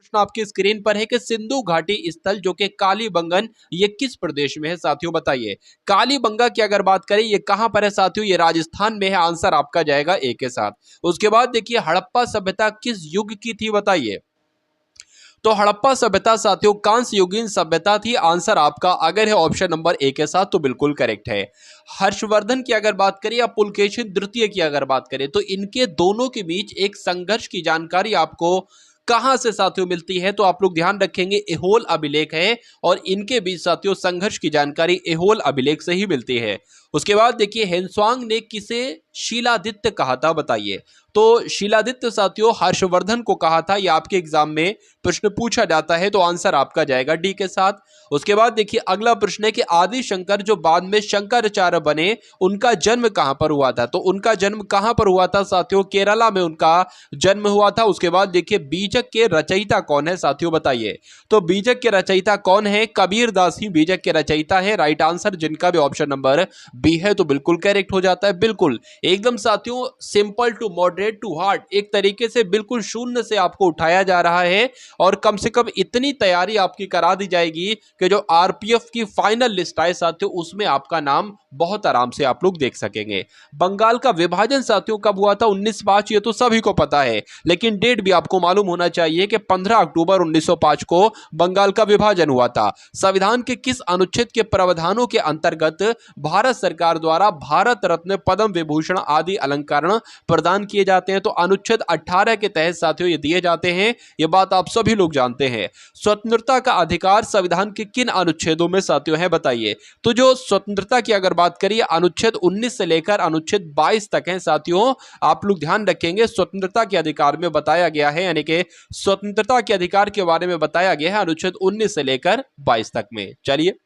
प्रश्न आपकी स्क्रीन पर है कि सिंधु घाटी स्थल जो कि कालीबंगन, ये किस प्रदेश में है साथियों बताइए। कालीबंगा की अगर बात करें ये कहां पर है साथियों, ये राजस्थान में है। आंसर आपका जाएगा ए के साथ। उसके बाद देखिए हड़प्पा सभ्यता किस युग की थी बताइए। तो हड़प्पा सभ्यता साथियों कांस्य युगीन सभ्यता थी। आंसर आपका अगर है ऑप्शन नंबर ए के साथ तो बिल्कुल करेक्ट है। हर्षवर्धन की अगर बात करें या पुलकेशिन द्वितीय की अगर बात करें तो इनके दोनों के बीच एक संघर्ष की जानकारी आपको कहां से साथियों मिलती है, तो आप लोग ध्यान रखेंगे एहोल अभिलेख है और इनके बीच साथियों संघर्ष की जानकारी एहोल अभिलेख से ही मिलती है। उसके बाद देखिए हेनस्वांग ने किसे शीलादित्य कहा था बताइए। तो शीलादित्य साथियों हर्षवर्धन को कहा था, यह आपके एग्जाम में प्रश्न पूछा जाता है, तो आंसर आपका जाएगा डी के साथ। उसके बाद देखिए अगला प्रश्न है कि आदि शंकर जो बाद में शंकराचार्य बने उनका जन्म कहां पर हुआ था। तो उनका जन्म कहां पर हुआ था साथियों, केरला में उनका जन्म हुआ था। उसके बाद देखिए बीजक के रचयिता कौन है साथियों बताइए। तो बीजक के रचयिता कौन है, कबीर दास ही बीजक के रचयिता है। राइट आंसर जिनका भी ऑप्शन नंबर बी है तो बिल्कुल करेक्ट हो जाता है। बिल्कुल एकदम साथियों simple to moderate to hard, एक तरीके से बिल्कुल शून्य से आपको उठाया जा रहा है और कम से कम इतनी तैयारी आपकी करा दी जाएगी कि जो आरपीएफ की फाइनल लिस्ट आए साथियों उसमें आपका नाम बहुत आराम से आप लोग देख सकेंगे। बंगाल का विभाजन साथियों कब हुआ था, 1905, ये तो सभी को पता है, लेकिन डेट भी आपको मालूम होना चाहिए कि 15 अक्टूबर 1905 को बंगाल का विभाजन हुआ था। संविधान के किस अनुच्छेद के प्रावधानों के अंतर्गत भारत सरकार द्वारा भारत रत्न, पद्म विभूषण आदि अलंकरण प्रदान किए जाते हैं। तो अनुच्छेद 18 के तहत साथियों ये दिए जाते हैं, ये बात आप सभी लोग जानते हैं। स्वतंत्रता का अधिकार संविधान के किन अनुच्छेदों में साथियों है बताइए। तो जो स्वतंत्रता की अगर बात करिए अनुच्छेद 19 से लेकर अनुच्छेद 22 तक है साथियों। आप लोग ध्यान रखेंगे स्वतंत्रता के अधिकार में बताया गया है, यानी कि स्वतंत्रता के अधिकार के बारे में बताया गया है अनुच्छेद 19 से लेकर 22 तक में। चलिए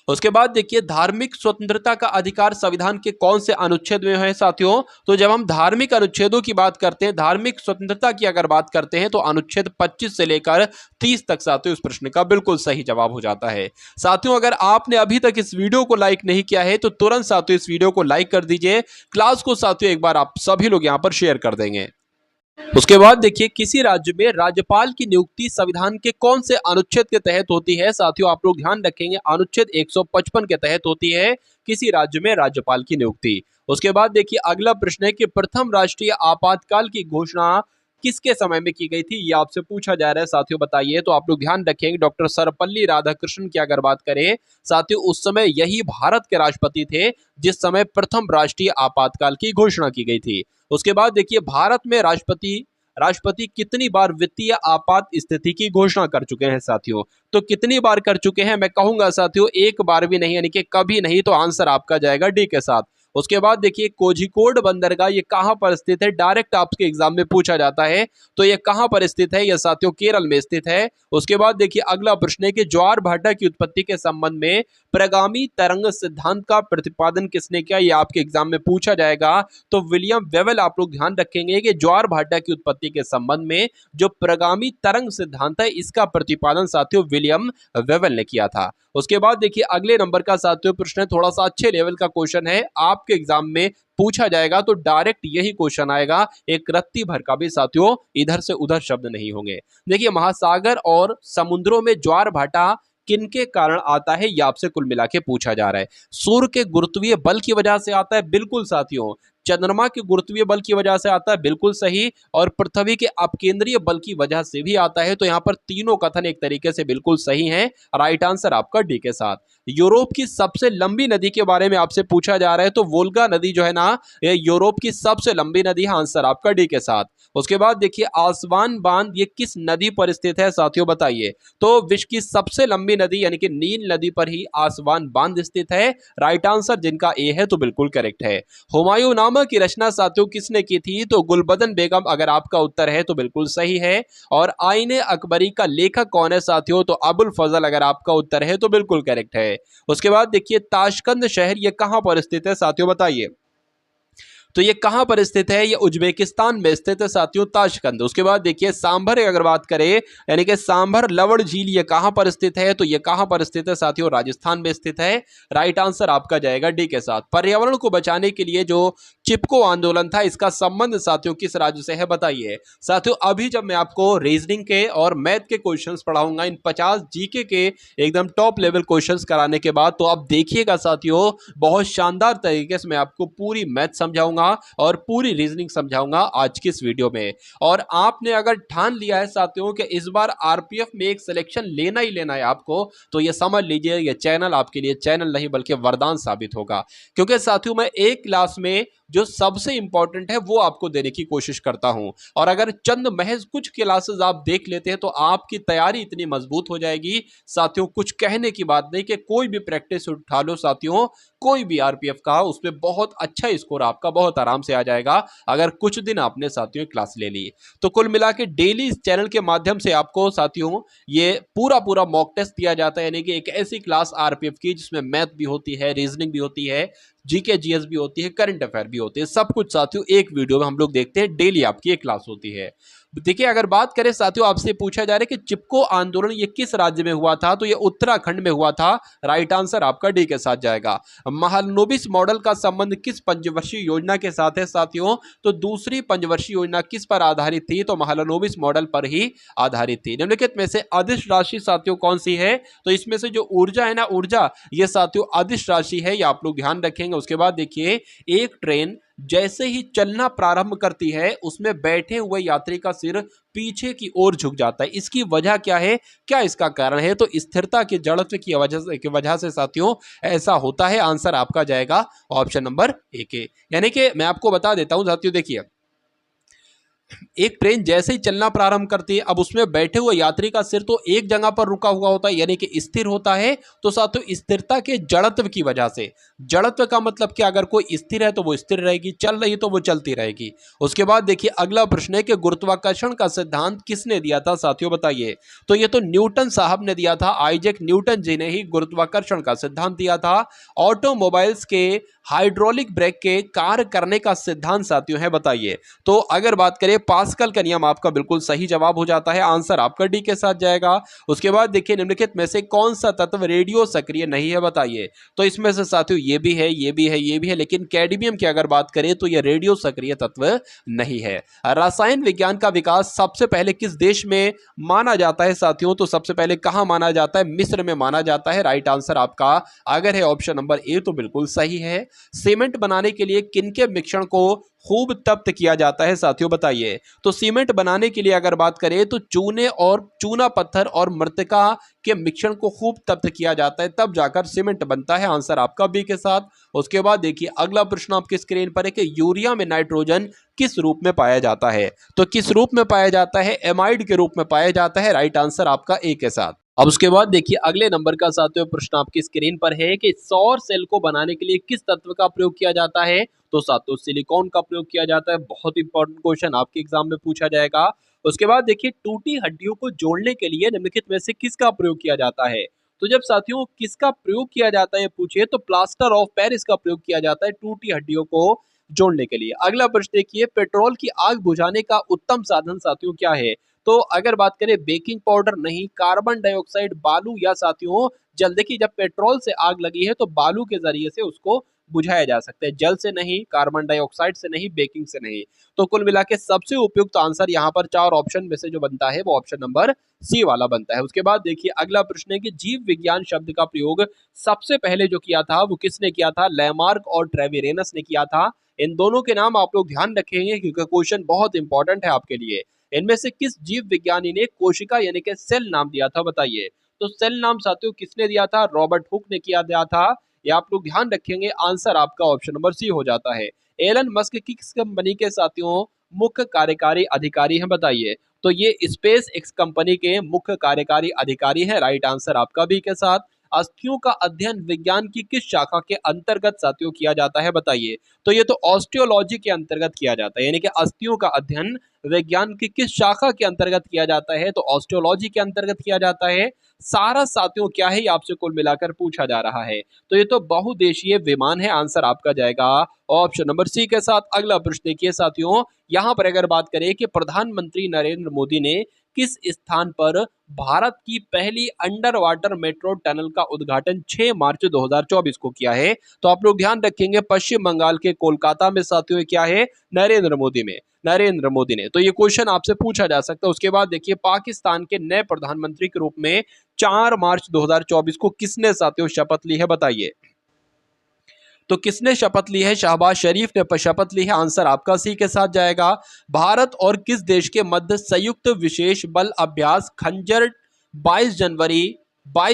उसके बाद देखिए धार्मिक स्वतंत्रता का अधिकार संविधान के कौन से अनुच्छेद में है साथियों। तो जब हम धार्मिक अनुच्छेदों की बात करते हैं, धार्मिक स्वतंत्रता की अगर बात करते हैं तो अनुच्छेद 25 से लेकर 30 तक साथियों इस प्रश्न का बिल्कुल सही जवाब हो जाता है। साथियों अगर आपने अभी तक इस वीडियो को लाइक नहीं किया है तो तुरंत साथियों इस वीडियो को लाइक कर दीजिए। क्लास को साथियों एक बार आप सभी लोग यहां पर शेयर कर देंगे। उसके बाद देखिए किसी राज्य में राज्यपाल की नियुक्ति संविधान के कौन से अनुच्छेद के तहत होती है साथियों। आप लोग ध्यान रखेंगे अनुच्छेद 155 के तहत होती है किसी राज्य में राज्यपाल की नियुक्ति। उसके बाद देखिए अगला प्रश्न है कि प्रथम राष्ट्रीय आपातकाल की घोषणा किसके समय में की गई थी, ये आपसे पूछा जा रहा है साथियों बताइए। तो आप लोग ध्यान रखेंगे डॉक्टर सर्वपल्ली राधाकृष्णन की अगर बात करें साथियों उस समय यही भारत के राष्ट्रपति थे जिस समय प्रथम राष्ट्रीय आपातकाल की घोषणा की गई थी। उसके बाद देखिए भारत में राष्ट्रपति कितनी बार वित्तीय आपात स्थिति की घोषणा कर चुके हैं साथियों। तो कितनी बार कर चुके हैं, मैं कहूंगा साथियों एक बार भी नहीं, यानी कि कभी नहीं। तो आंसर आपका जाएगा डी के साथ। उसके बाद देखिए कोझिकोड बंदरगाह ये कहां पर स्थित है, डायरेक्ट आपके एग्जाम में पूछा जाता है। तो ये कहां पर स्थित है, यह साथियों केरल में स्थित है। उसके बाद देखिए अगला प्रश्न है कि ज्वार भाटा की उत्पत्ति के संबंध में प्रगामी तरंग सिद्धांत का प्रतिपादन किसने किया, यह आपके एग्जाम में पूछा जाएगा। तो विलियम वेवेल। आप लोग ध्यान रखेंगे कि ज्वार भाटा की उत्पत्ति के संबंध में जो प्रगामी तरंग सिद्धांत है इसका प्रतिपादन साथियों विलियम वेवेल ने किया था। उसके बाद देखिए अगले नंबर का साथियों प्रश्न थोड़ा सा अच्छे लेवल का क्वेश्चन है, आपके एग्जाम में पूछा जाएगा तो डायरेक्ट यही क्वेश्चन आएगा, एक रत्ती भर का भी साथियों इधर से उधर शब्द नहीं होंगे। देखिए महासागर और समुद्रों में ज्वार भाटा किनके कारण आता है, यह आपसे कुल मिला के पूछा जा रहा है। सूर्य के गुरुत्वीय बल की वजह से आता है, बिल्कुल साथियों। चंद्रमा के गुरुत्वीय बल की वजह से आता है, बिल्कुल सही। और पृथ्वी के अपकेंद्रीय बल की वजह से भी आता है। तो यहाँ पर तीनों कथन एक तरीके से बिल्कुल सही हैं। राइट आंसर आपका डी के साथ। यूरोप की सबसे लंबी नदी के बारे में आपसे पूछा जा रहा है, तो वोल्गा नदी जो है ना ये यूरोप की सबसे लंबी नदी है। आंसर आपका डी के साथ। उसके बाद देखिए आसवान बांध ये किस नदी पर स्थित है साथियों बताइए। तो विश्व की सबसे लंबी नदी यानी कि नील नदी पर ही आसवान बांध स्थित है। राइट आंसर जिनका ए है तो बिल्कुल करेक्ट है। हुमायूंनामा की रचना साथियों किसने की थी, तो गुलबदन बेगम अगर आपका उत्तर है तो बिल्कुल सही है। और आईने अकबरी का लेखक कौन है साथियों, तो अबुल फजल अगर आपका उत्तर है तो बिल्कुल करेक्ट है। उसके बाद देखिए ताशकंद शहर ये कहां पर स्थित है साथियों बताइए। तो ये कहां पर स्थित है? ये उज्बेकिस्तान में स्थित है साथियों, ताशकंद। उसके बाद देखिए सांभर की अगर बात करें, यानी कि सांभर लवण झील, ये कहां पर स्थित है? तो ये कहां पर स्थित है साथियों? राजस्थान में स्थित है। राइट आंसर आपका जाएगा डी के साथ। पर्यावरण को बचाने के लिए जो चिपको आंदोलन था, इसका संबंध साथियों किस राज्य से है? बताइए साथियों। अभी जब मैं आपको रीजनिंग के और मैथ के क्वेश्चंस पढ़ाऊंगा, इन 50 जीके के एकदम टॉप लेवल क्वेश्चंस कराने के बाद, तो आप देखिएगा साथियों, बहुत शानदार तरीके से मैं आपको पूरी मैथ समझाऊंगा और पूरी रीजनिंग समझाऊंगा आज की इस वीडियो में। और आपने अगर ठान लिया है साथियों कि इस बार आरपीएफ में एक सिलेक्शन लेना ही लेना है आपको, तो ये समझ लीजिए ये चैनल आपके लिए चैनल नहीं बल्कि वरदान साबित होगा। क्योंकि साथियों मैं एक क्लास में जो सबसे इंपॉर्टेंट है वो आपको देने की कोशिश करता हूं, और अगर चंद महज कुछ क्लासेस आप देख लेते हैं तो आपकी तैयारी इतनी मजबूत हो जाएगी साथियों, कुछ कहने की बात नहीं। कि कोई भी प्रैक्टिस उठा लो साथियों, कोई भी आरपीएफ का, उसमें बहुत अच्छा स्कोर आपका बहुत आराम से आ जाएगा अगर कुछ दिन आपने साथियों क्लास ले ली। तो कुल मिला के डेली इस चैनल के माध्यम से आपको साथियों ये पूरा पूरा मॉक टेस्ट दिया जाता है, यानी कि एक ऐसी क्लास आरपीएफ की जिसमें मैथ भी होती है, रीजनिंग भी होती है, जीके जीएस भी होती है, करंट अफेयर भी होते हैं, सब कुछ साथियों एक वीडियो में हम लोग देखते हैं। डेली आपकी एक क्लास होती है। देखिए अगर बात करें साथियों, आपसे पूछा जा रहा है कि चिपको आंदोलन ये किस राज्य में हुआ था? तो ये उत्तराखंड में हुआ था। राइट आंसर आपका डी के साथ जाएगा। महालनोबिस मॉडल का संबंध किस पंचवर्षीय योजना के साथ है साथियों? तो दूसरी पंचवर्षीय योजना किस पर आधारित थी? तो महालनोबिस मॉडल पर ही आधारित थी। निम्नलिखित में से अदिश राशि साथियों कौन सी है? तो इसमें से जो ऊर्जा है ना, ऊर्जा, ये साथियों अदिश राशि है, ये आप लोग ध्यान रखेंगे। उसके बाद देखिए एक ट्रेन जैसे ही चलना प्रारंभ करती है, उसमें बैठे हुए यात्री का सिर पीछे की ओर झुक जाता है। इसकी वजह क्या है? क्या इसका कारण है? तो स्थिरता के जड़त्व की वजह से साथियों ऐसा होता है। आंसर आपका जाएगा ऑप्शन नंबर ए के। यानी कि मैं आपको बता देता हूं साथियों, देखिए एक ट्रेन जैसे ही चलना प्रारंभ करती है, अब उसमें बैठे हुए यात्री का सिर तो एक जगह पर रुका हुआ होता है, यानी कि स्थिर होता है। तो साथियों स्थिरता के जड़त्व की वजह से, जड़त्व का मतलब कि अगर कोई स्थिर है तो वो स्थिर रहेगी, चल रही तो वो चलती रहेगी। उसके बाद देखिए अगला प्रश्न है कि गुरुत्वाकर्षण का सिद्धांत किसने दिया था साथियों? बताइए। तो ये तो न्यूटन साहब ने दिया था, आइजैक न्यूटन जी ने ही गुरुत्वाकर्षण का सिद्धांत दिया था। ऑटोमोबाइल्स के हाइड्रोलिक ब्रेक के कार्य करने का सिद्धांत साथियों है, बताइए। तो अगर बात करें पास्कल का नियम, आपका बिल्कुल सही जवाब हो जाता है। आंसर आपका डी के साथ जाएगा। उसके बाद देखिए निम्नलिखित में से कौन सा तत्व रेडियो सक्रिय नहीं है? बताइए। तो इसमें से साथियों ये भी है, ये भी है, ये भी है, लेकिन कैडमियम की अगर बात करें तो ये रेडियो सक्रिय तत्व नहीं है। रसायन विज्ञान का विकास सबसे पहले किस देश में माना जाता है साथियों? तो सबसे पहले कहां माना जाता है? मिस्र में माना जाता है। राइट आंसर आपका अगर है ऑप्शन नंबर ए तो बिल्कुल सही है। सीमेंट बनाने के लिए किनके मिश्रण को खूब तप्त किया जाता है साथियों? बताइए। तो सीमेंट बनाने के लिए अगर बात करें तो चूने और चूना पत्थर और मृतिका के मिश्रण को खूब तप्त किया जाता है, तब जाकर सीमेंट बनता है। आंसर आपका बी के साथ। उसके बाद देखिए अगला प्रश्न आपकी स्क्रीन पर है कि यूरिया में नाइट्रोजन किस रूप में पाया जाता है? तो किस रूप में पाया जाता है? एमाइड के रूप में पाया जाता है। राइट आंसर आपका ए के साथ। अब उसके बाद देखिए अगले नंबर का सातवां प्रश्न आपकी स्क्रीन पर है कि सौर सेल को बनाने के लिए किस तत्व का प्रयोग किया जाता है? तो सातों सिलिकॉन का प्रयोग किया जाता है। बहुत इंपॉर्टेंट क्वेश्चन आपके एग्जाम में पूछा जाएगा। उसके बाद देखिए टूटी हड्डियों को जोड़ने के लिए निम्नलिखित में से किसका प्रयोग किया जाता है? तो जब साथियों किसका प्रयोग किया जाता है पूछिए, तो प्लास्टर ऑफ पेरिस का प्रयोग किया जाता है टूटी हड्डियों को जोड़ने के लिए। अगला प्रश्न देखिए पेट्रोल की आग बुझाने का उत्तम साधन साथियों क्या है? तो अगर बात करें बेकिंग पाउडर नहीं, कार्बन डाइऑक्साइड, बालू या साथियों जल। देखिए जब पेट्रोल से आग लगी है तो बालू के जरिए से उसको बुझाया जा सकता है, जल से नहीं, कार्बन डाइऑक्साइड से नहीं, बेकिंग से नहीं। तो कुल मिला के सबसे उपयुक्त आंसर यहाँ पर चार ऑप्शन में से जो बनता है वो ऑप्शन नंबर सी वाला बनता है। उसके बाद देखिए अगला प्रश्न है कि जीव विज्ञान शब्द का प्रयोग सबसे पहले जो किया था वो किसने किया था? लैमार्क और ट्रेविरेनस ने किया था। इन दोनों के नाम आप लोग ध्यान रखेंगे क्योंकि क्वेश्चन बहुत इंपॉर्टेंट है आपके लिए। इनमें से किस जीव विज्ञानी ने कोशिका यानी कि सेल नाम दिया था? बताइए। तो सेल नाम साथियों किसने दिया था? रॉबर्ट हुक ने किया दिया था। ये आप लोग ध्यान रखेंगे। आंसर आपका ऑप्शन नंबर सी हो जाता है। एलन मस्क किस कंपनी के साथियों मुख्य कार्यकारी अधिकारी हैं? बताइए। तो ये स्पेस एक्स कंपनी के मुख्य कार्यकारी अधिकारी हैं। राइट आंसर आपका बी के साथ। अस्थियों का अध्ययन विज्ञान की किस शाखा के अंतर्गत साथियों किया जाता है बताइए। तो ये तो ऑस्टियोलॉजी के अंतर्गत किया जाता है, यानी कि अस्थियों का अध्ययन विज्ञान की किस शाखा के अंतर्गत किया जाता है, तो ऑस्टियोलॉजी के अंतर्गत किया जाता है। सारा साथियों क्या है, ये आपसे कुल मिलाकर पूछा जा रहा है। तो ये तो बहुदेशीय विमान है, आंसर आपका जाएगा ऑप्शन नंबर सी के साथ। अगला प्रश्न देखिए साथियों, यहां पर अगर बात करें कि प्रधानमंत्री नरेंद्र मोदी ने किस स्थान पर भारत की पहली अंडर वाटर मेट्रो टनल का उद्घाटन 6 मार्च 2024 को किया है, तो आप लोग ध्यान रखेंगे पश्चिम बंगाल के कोलकाता में साथियों क्या है, नरेंद्र मोदी ने। तो ये क्वेश्चन आपसे पूछा जा सकता है। उसके बाद देखिए पाकिस्तान के नए प्रधानमंत्री के रूप में 4 मार्च 2024 को किसने साथियों शपथ ली है बताइए। तो किसने शपथ ली है, शहबाज शरीफ ने शपथ ली है, आंसर आपका सी के साथ जाएगा। भारत और किस देश के मध्य संयुक्त विशेष बल अभ्यास खंजर 22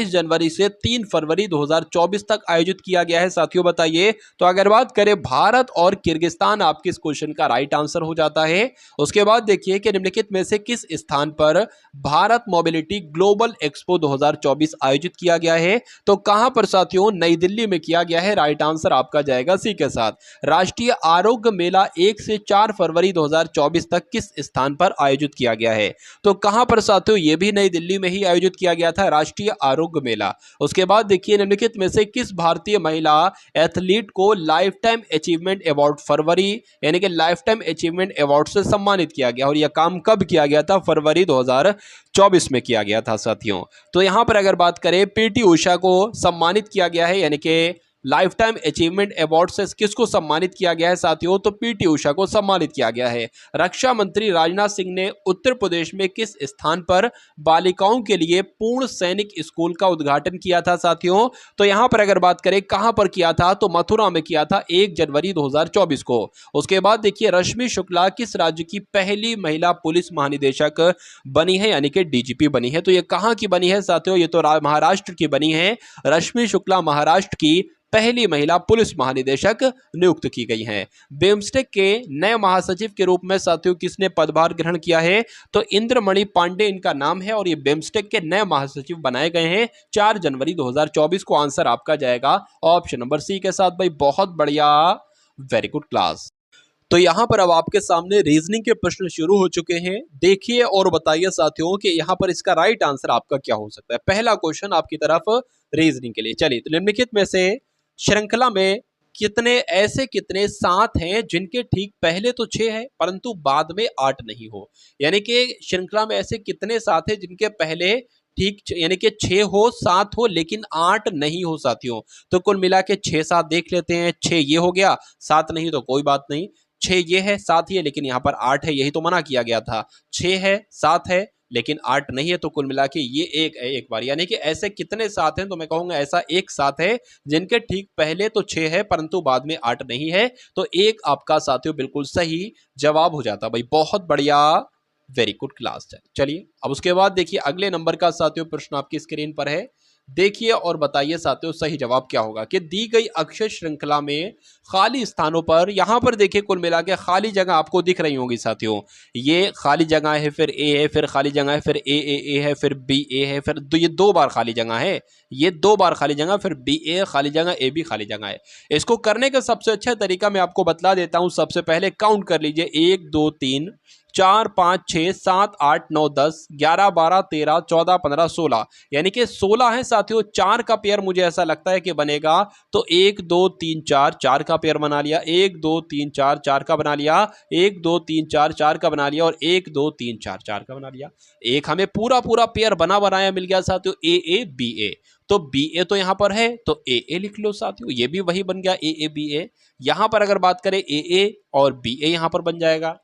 जनवरी से 3 फरवरी 2024 तक आयोजित किया गया है साथियों बताइए। तो अगर बात करें भारत और किर्गिस्तान, आपके इस क्वेश्चन का राइट आंसर हो जाता है। उसके बाद देखिए कि निम्नलिखित में से किस स्थान पर भारत मोबिलिटी ग्लोबल एक्सपो 2024 आयोजित किया गया है, तो कहां पर साथियों, नई दिल्ली में किया गया है, राइट आंसर आपका जाएगा सी के साथ। राष्ट्रीय आरोग्य मेला 1 से 4 फरवरी 2024 तक किस स्थान पर आयोजित किया गया है, तो कहां पर साथियों, यह भी नई दिल्ली में ही आयोजित किया गया था, राष्ट्रीय आरोग्य मेला। उसके बाद देखिए निम्नलिखित में से किस भारतीय महिला एथलीट को लाइफ टाइम अचीवमेंट अवार्ड फरवरी, यानी कि लाइफ टाइम अचीवमेंट अवार्ड से सम्मानित किया गया, और यह काम कब किया गया था, फरवरी 2024 में किया गया था साथियों। तो यहां पर अगर बात करें पीटी उषा को सम्मानित किया गया है, यानी कि लाइफ टाइम अचीवमेंट अवार्ड से किसको सम्मानित किया गया है साथियों, तो पीटी उषा को सम्मानित किया गया है। रक्षा मंत्री राजनाथ सिंह ने उत्तर प्रदेश में किस स्थान पर बालिकाओं के लिए पूर्ण सैनिक स्कूल का उद्घाटन किया था साथियों, तो यहां पर अगर बात करें कहां पर किया था, तो मथुरा में किया था 1 जनवरी 2024 को। उसके बाद देखिए रश्मि शुक्ला किस राज्य की पहली महिला पुलिस महानिदेशक बनी है, यानी कि डीजीपी बनी है, तो ये कहां की बनी है साथियों, ये तो महाराष्ट्र की बनी है। रश्मि शुक्ला महाराष्ट्र की पहली महिला पुलिस महानिदेशक नियुक्त की गई हैं। बिम्स्टेक के नए महासचिव के रूप में साथियों किसने पदभार ग्रहण किया है, तो इंद्रमणि पांडे इनका नाम है, और ये बिम्स्टेक के नए महासचिव बनाए गए हैं 4 जनवरी 2024 को। आंसर आपका जाएगा ऑप्शन नंबर सी के साथ। भाई बहुत बढ़िया, वेरी गुड क्लास। तो यहां पर अब आपके सामने रीजनिंग के प्रश्न शुरू हो चुके हैं। देखिए और बताइए साथियों कि यहां पर इसका राइट आंसर आपका क्या हो सकता है। पहला क्वेश्चन आपकी तरफ रीजनिंग के लिए, चलिए तो निम्नलिखित में से श्रृंखला में कितने 7 हैं जिनके ठीक पहले तो 6 है परंतु बाद में 8 नहीं हो, यानी कि श्रृंखला में ऐसे कितने 7 हैं जिनके पहले ठीक यानी कि 6 हो 7 हो लेकिन 8 नहीं हो साथियों। तो कुल मिला के 6 7 देख लेते हैं। 6 ये हो गया, 7 नहीं तो कोई बात नहीं। 6 ये है, 7 ये, लेकिन यहाँ पर 8 है, यही तो मना किया गया था। 6 है 7 है लेकिन 8 नहीं है, तो कुल मिला के ये एक बार, यानी कि ऐसे कितने 7 हैं, तो मैं कहूंगा ऐसा एक 7 है जिनके ठीक पहले तो 6 है परंतु बाद में 8 नहीं है। तो एक आपका साथियों बिल्कुल सही जवाब हो जाता। भाई बहुत बढ़िया, वेरी गुड क्लास। चलिए अब उसके बाद देखिए अगले नंबर का साथियों प्रश्न आपकी स्क्रीन पर है। देखिए और बताइए साथियों सही जवाब क्या होगा कि दी गई अक्षर श्रृंखला में खाली स्थानों पर, यहां पर देखिए कुल मिला के खाली जगह आपको दिख रही होगी साथियों। ये खाली जगह है, फिर ए है, फिर खाली जगह है, फिर ए है, फिर बी ए है, फिर ये 2 बार खाली जगह है, ये 2 बार खाली जगह, फिर बी ए खाली जगह, ए बी खाली जगह है। इसको करने का सबसे अच्छा तरीका मैं आपको बतला देता हूं। सबसे पहले काउंट कर लीजिए 1 2 3 4 5 6 7 8 9 10 11 12 13 14 15 16, यानी कि 16 है साथियों। 4 का पेयर मुझे ऐसा लगता है कि बनेगा, तो 1 2 3 4 4 का पेयर बना लिया, 1 2 3 4 4 का बना लिया, 1 2 3 4 4 का बना लिया, और 1 2 3 4 4 का बना लिया। एक हमें पूरा पेयर बनाया मिल गया साथियों, ए बी ए। तो बी ए तो यहां पर है तो ए लिख लो साथियों, ये भी वही बन गया ए बी ए। यहां पर अगर बात करें ए और बी ए यहां पर बन जाएगा,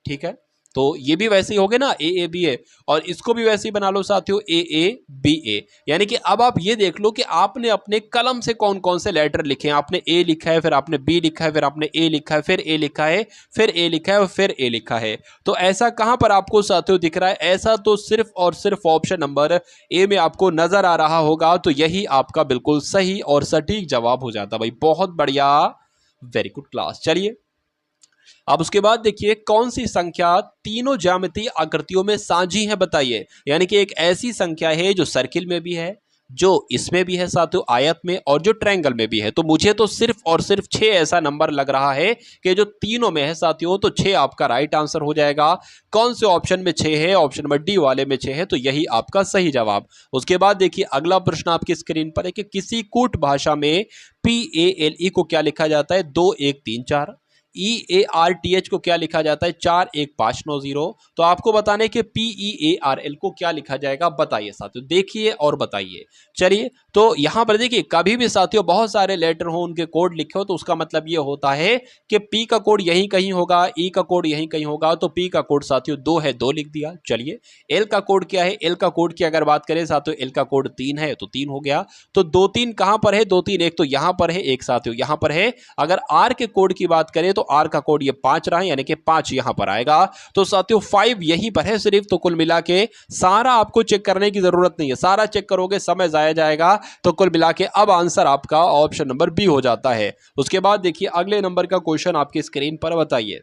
ठीक है। तो ये भी वैसे ही हो गए ना ए बी ए, और इसको भी वैसे ही बना लो साथियों ए बी ए। यानी कि अब आप ये देख लो कि आपने अपने कलम से कौन कौन से लेटर लिखे हैं। आपने ए लिखा है, फिर आपने बी लिखा है, फिर आपने ए लिखा है, फिर ए लिखा है, फिर ए लिखा है, और फिर ए लिखा है। तो ऐसा कहां पर आपको साथियों दिख रहा है? ऐसा तो सिर्फ और सिर्फ ऑप्शन नंबर ए में आपको नजर आ रहा होगा। तो यही आपका बिल्कुल सही और सटीक जवाब हो जाता। भाई बहुत बढ़िया, वेरी गुड क्लास। चलिए अब उसके बाद देखिए कौन सी संख्या तीनों ज्यामितीय आकृतियों में साझी है बताइए। यानी कि एक ऐसी संख्या है जो सर्किल में भी है, जो इसमें भी है साथियों आयत में और जो ट्रायंगल में भी है। तो मुझे तो सिर्फ और सिर्फ 6 ऐसा नंबर लग रहा है कि जो तीनों में है साथियों, तो 6 आपका राइट आंसर हो जाएगा। कौन से ऑप्शन में 6 है? ऑप्शन नंबर डी वाले में 6 है, तो यही आपका सही जवाब। उसके बाद देखिए अगला प्रश्न आपकी स्क्रीन पर है कि किसी कूट भाषा में PALE को क्या लिखा जाता है? 2134। EARTH को क्या लिखा जाता है? 41590। तो आपको बताने कि PEARL को क्या लिखा जाएगा, बताइए साथियों, देखिए और बताइए। चलिए, तो यहां पर देखिए कभी भी साथियों बहुत सारे लेटर हो, उनके कोड लिखे हो, तो उसका मतलब ये होता है कि P का कोड यहीं कहीं होगा, E का कोड यहीं कहीं होगा। तो P का कोड साथियों 2 है, 2 लिख दिया। चलिए, L का कोड क्या है? L का कोड की अगर बात करें साथियों, L का कोड 3 है, तो 3 हो गया। तो 2 3 कहां पर है? 2 3 एक तो यहां पर है, एक साथियों यहां पर है। अगर R के कोड की बात करें तो R का कोड ये 5 रहा है, यानी कि 5 यहां पर आएगा। तो साथियों 5 यहीं पर है सिर्फ। तो कुल मिला के सारा आपको चेक करने की जरूरत नहीं है, सारा चेक करोगे समय जाया जाएगा। तो कुल मिला के अब आंसर आपका ऑप्शन नंबर बी हो जाता है। उसके बाद देखिए अगले नंबर का क्वेश्चन आपकी स्क्रीन पर, बताइए,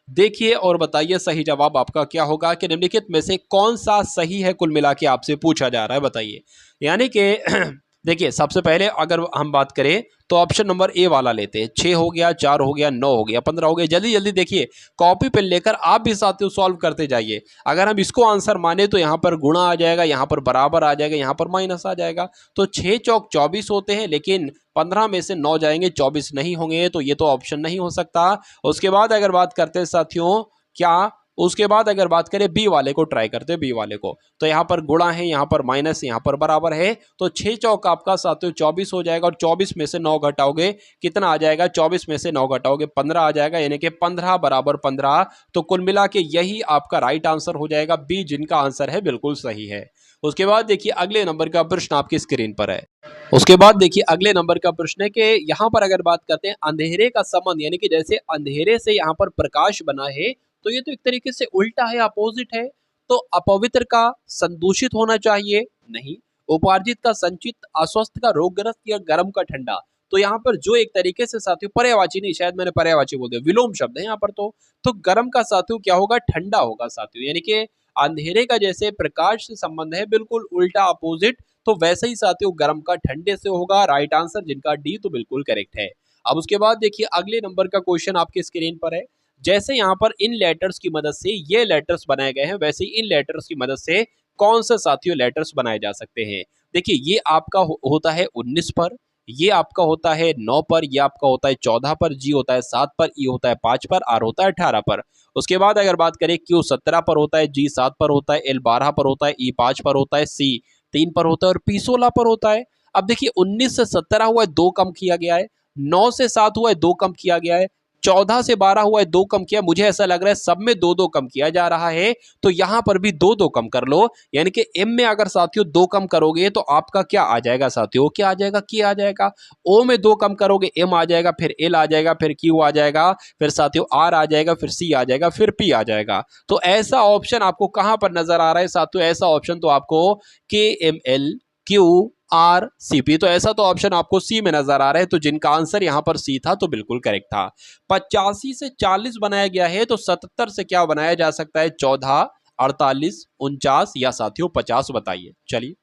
देखिए और बताइए सही जवाब आपका क्या होगा कि निम्नलिखित में से कौन सा सही है, कुल मिला के आपसे पूछा जा रहा है, बताइए। यानी कि देखिए सबसे पहले अगर हम बात करें तो ऑप्शन नंबर ए वाला लेते हैं। 6 हो गया, 4 हो गया, 9 हो गया, 15 हो गया। जल्दी जल्दी देखिए, कॉपी पेन लेकर आप भी साथियों सॉल्व करते जाइए। अगर हम इसको आंसर माने तो यहाँ पर गुणा आ जाएगा, यहाँ पर बराबर आ जाएगा, यहाँ पर माइनस आ जाएगा। तो 6 चौक 24 होते हैं, लेकिन 15 में से 9 जाएंगे, 24 नहीं होंगे, तो ये तो ऑप्शन नहीं हो सकता। उसके बाद अगर बात करते हैं साथियों, क्या उसके बाद अगर बात करें बी वाले को, ट्राई करते हैं बी वाले को, तो यहाँ पर गुणा है, यहाँ पर माइनस, यहाँ पर बराबर है। तो 6 चौक आपका साथियों 24 हो जाएगा, और 24 में से 9 घटाओगे कितना आ जाएगा? 24 में से 9 घटाओगे 15 आ जाएगा, यानी कि 15 बराबर 15। तो कुल मिला के यही आपका राइट आंसर हो जाएगा, बी, जिनका आंसर है बिल्कुल सही है। उसके बाद देखिए अगले नंबर का प्रश्न आपकी स्क्रीन पर है। उसके बाद देखिए अगले नंबर का प्रश्न है कि यहाँ पर अगर बात करते हैं अंधेरे का संबंध, यानी कि जैसे अंधेरे से यहाँ पर प्रकाश बना है, तो ये तो एक तरीके से उल्टा है, अपोजिट है। तो अपवित्र का संदूषित होना चाहिए, नहीं। उपार्जित का संचित, अस्वस्थ का रोगग्रस्त, या गर्म का ठंडा। तो यहाँ पर जो एक तरीके से साथियों पर्यायवाची नहीं, शायद मैंने पर्यायवाची बोल दिया, विलोम शब्द है यहाँ पर। तो गर्म का साथियों क्या होगा? ठंडा होगा साथियों। यानी कि अंधेरे का जैसे प्रकाश से संबंध है, बिल्कुल उल्टा अपोजिट, तो वैसे ही साथियों गर्म का ठंडे से होगा। राइट आंसर जिनका डी, तो बिल्कुल करेक्ट है। अब उसके बाद देखिए अगले नंबर का क्वेश्चन आपके स्क्रीन पर है। जैसे यहाँ पर इन लेटर्स की मदद से ये लेटर्स बनाए गए हैं, वैसे ही इन लेटर्स की मदद से कौन से साथियों लेटर्स बनाए जा सकते हैं? देखिए ये आपका होता है 19 पर, ये आपका होता है 9 पर, ये आपका होता है 14 पर, जी होता है 7 पर, ई होता है 5 पर, आर होता है 18 पर। उसके बाद अगर बात करें क्यू 17 पर होता है, जी 7 पर होता है, एल 12 पर होता है, ई 5 पर होता है, सी 3 पर होता है, और पी 16 पर होता है। अब देखिए 19 से 17 हुआ है, 2 कम किया गया है। 9 से 7 हुआ है, 2 कम किया गया है। 14 से 12 हुआ है, 2 कम किया। मुझे ऐसा लग रहा है सब में 2 2 कम किया जा रहा है, तो यहां पर भी 2 2 कम कर लो। यानी कि एम में अगर साथियों 2 कम करोगे तो आपका क्या आ जाएगा साथियों? क्या आ जाएगा? की आ जाएगा। ओ में 2 कम करोगे, एम आ जाएगा, फिर एल आ जाएगा, फिर क्यू आ जाएगा, फिर साथियों आर आ जाएगा, फिर सी आ जाएगा, फिर पी आ जाएगा। तो ऐसा ऑप्शन आपको कहां पर नजर आ रहा है साथियों? ऐसा ऑप्शन तो आपको के K L Q R C P, तो ऐसा तो ऑप्शन आपको सी में नजर आ रहा है। तो जिनका आंसर यहां पर सी था, तो बिल्कुल करेक्ट था। 85 से 40 बनाया गया है, तो 77 से क्या बनाया जा सकता है? 14, 48, 49 या साथियों 50, बताइए। चलिए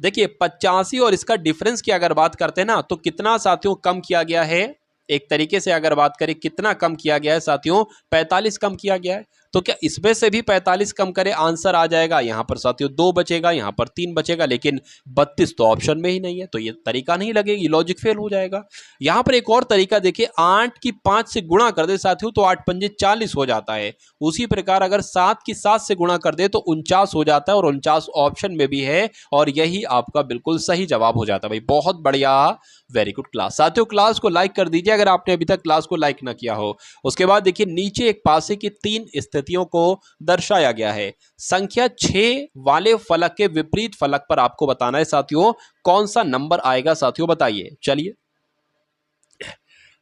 देखिए 85 और इसका डिफरेंस की अगर बात करते हैं ना, तो कितना साथियों कम किया गया है? एक तरीके से अगर बात करें कितना कम किया गया है साथियों? 45 कम किया गया है। तो क्या इसमें से भी 45 कम करें, आंसर आ जाएगा? यहां पर साथियों 2 बचेगा, यहां पर 3 बचेगा, लेकिन 32 तो ऑप्शन में ही नहीं है, तो ये तरीका नहीं लगेगी, लॉजिक फेल हो जाएगा। यहां पर एक और तरीका देखिए, 8 की 5 से गुणा कर दे साथियों, तो 8 पंजे 40 हो जाता है। उसी प्रकार अगर 7 की 7 से गुणा कर दे तो 49 हो जाता है, और 49 ऑप्शन में भी है, और यही आपका बिल्कुल सही जवाब हो जाता है। भाई बहुत बढ़िया, वेरी गुड क्लास। साथियों क्लास को लाइक कर दीजिए अगर आपने अभी तक क्लास को लाइक ना किया हो। उसके बाद देखिए नीचे एक पासे की 3 स्थितियों को दर्शाया गया है। संख्या 6 वाले फलक के विपरीत फलक पर आपको बताना है साथियों कौन सा नंबर आएगा, साथियों बताइए। चलिए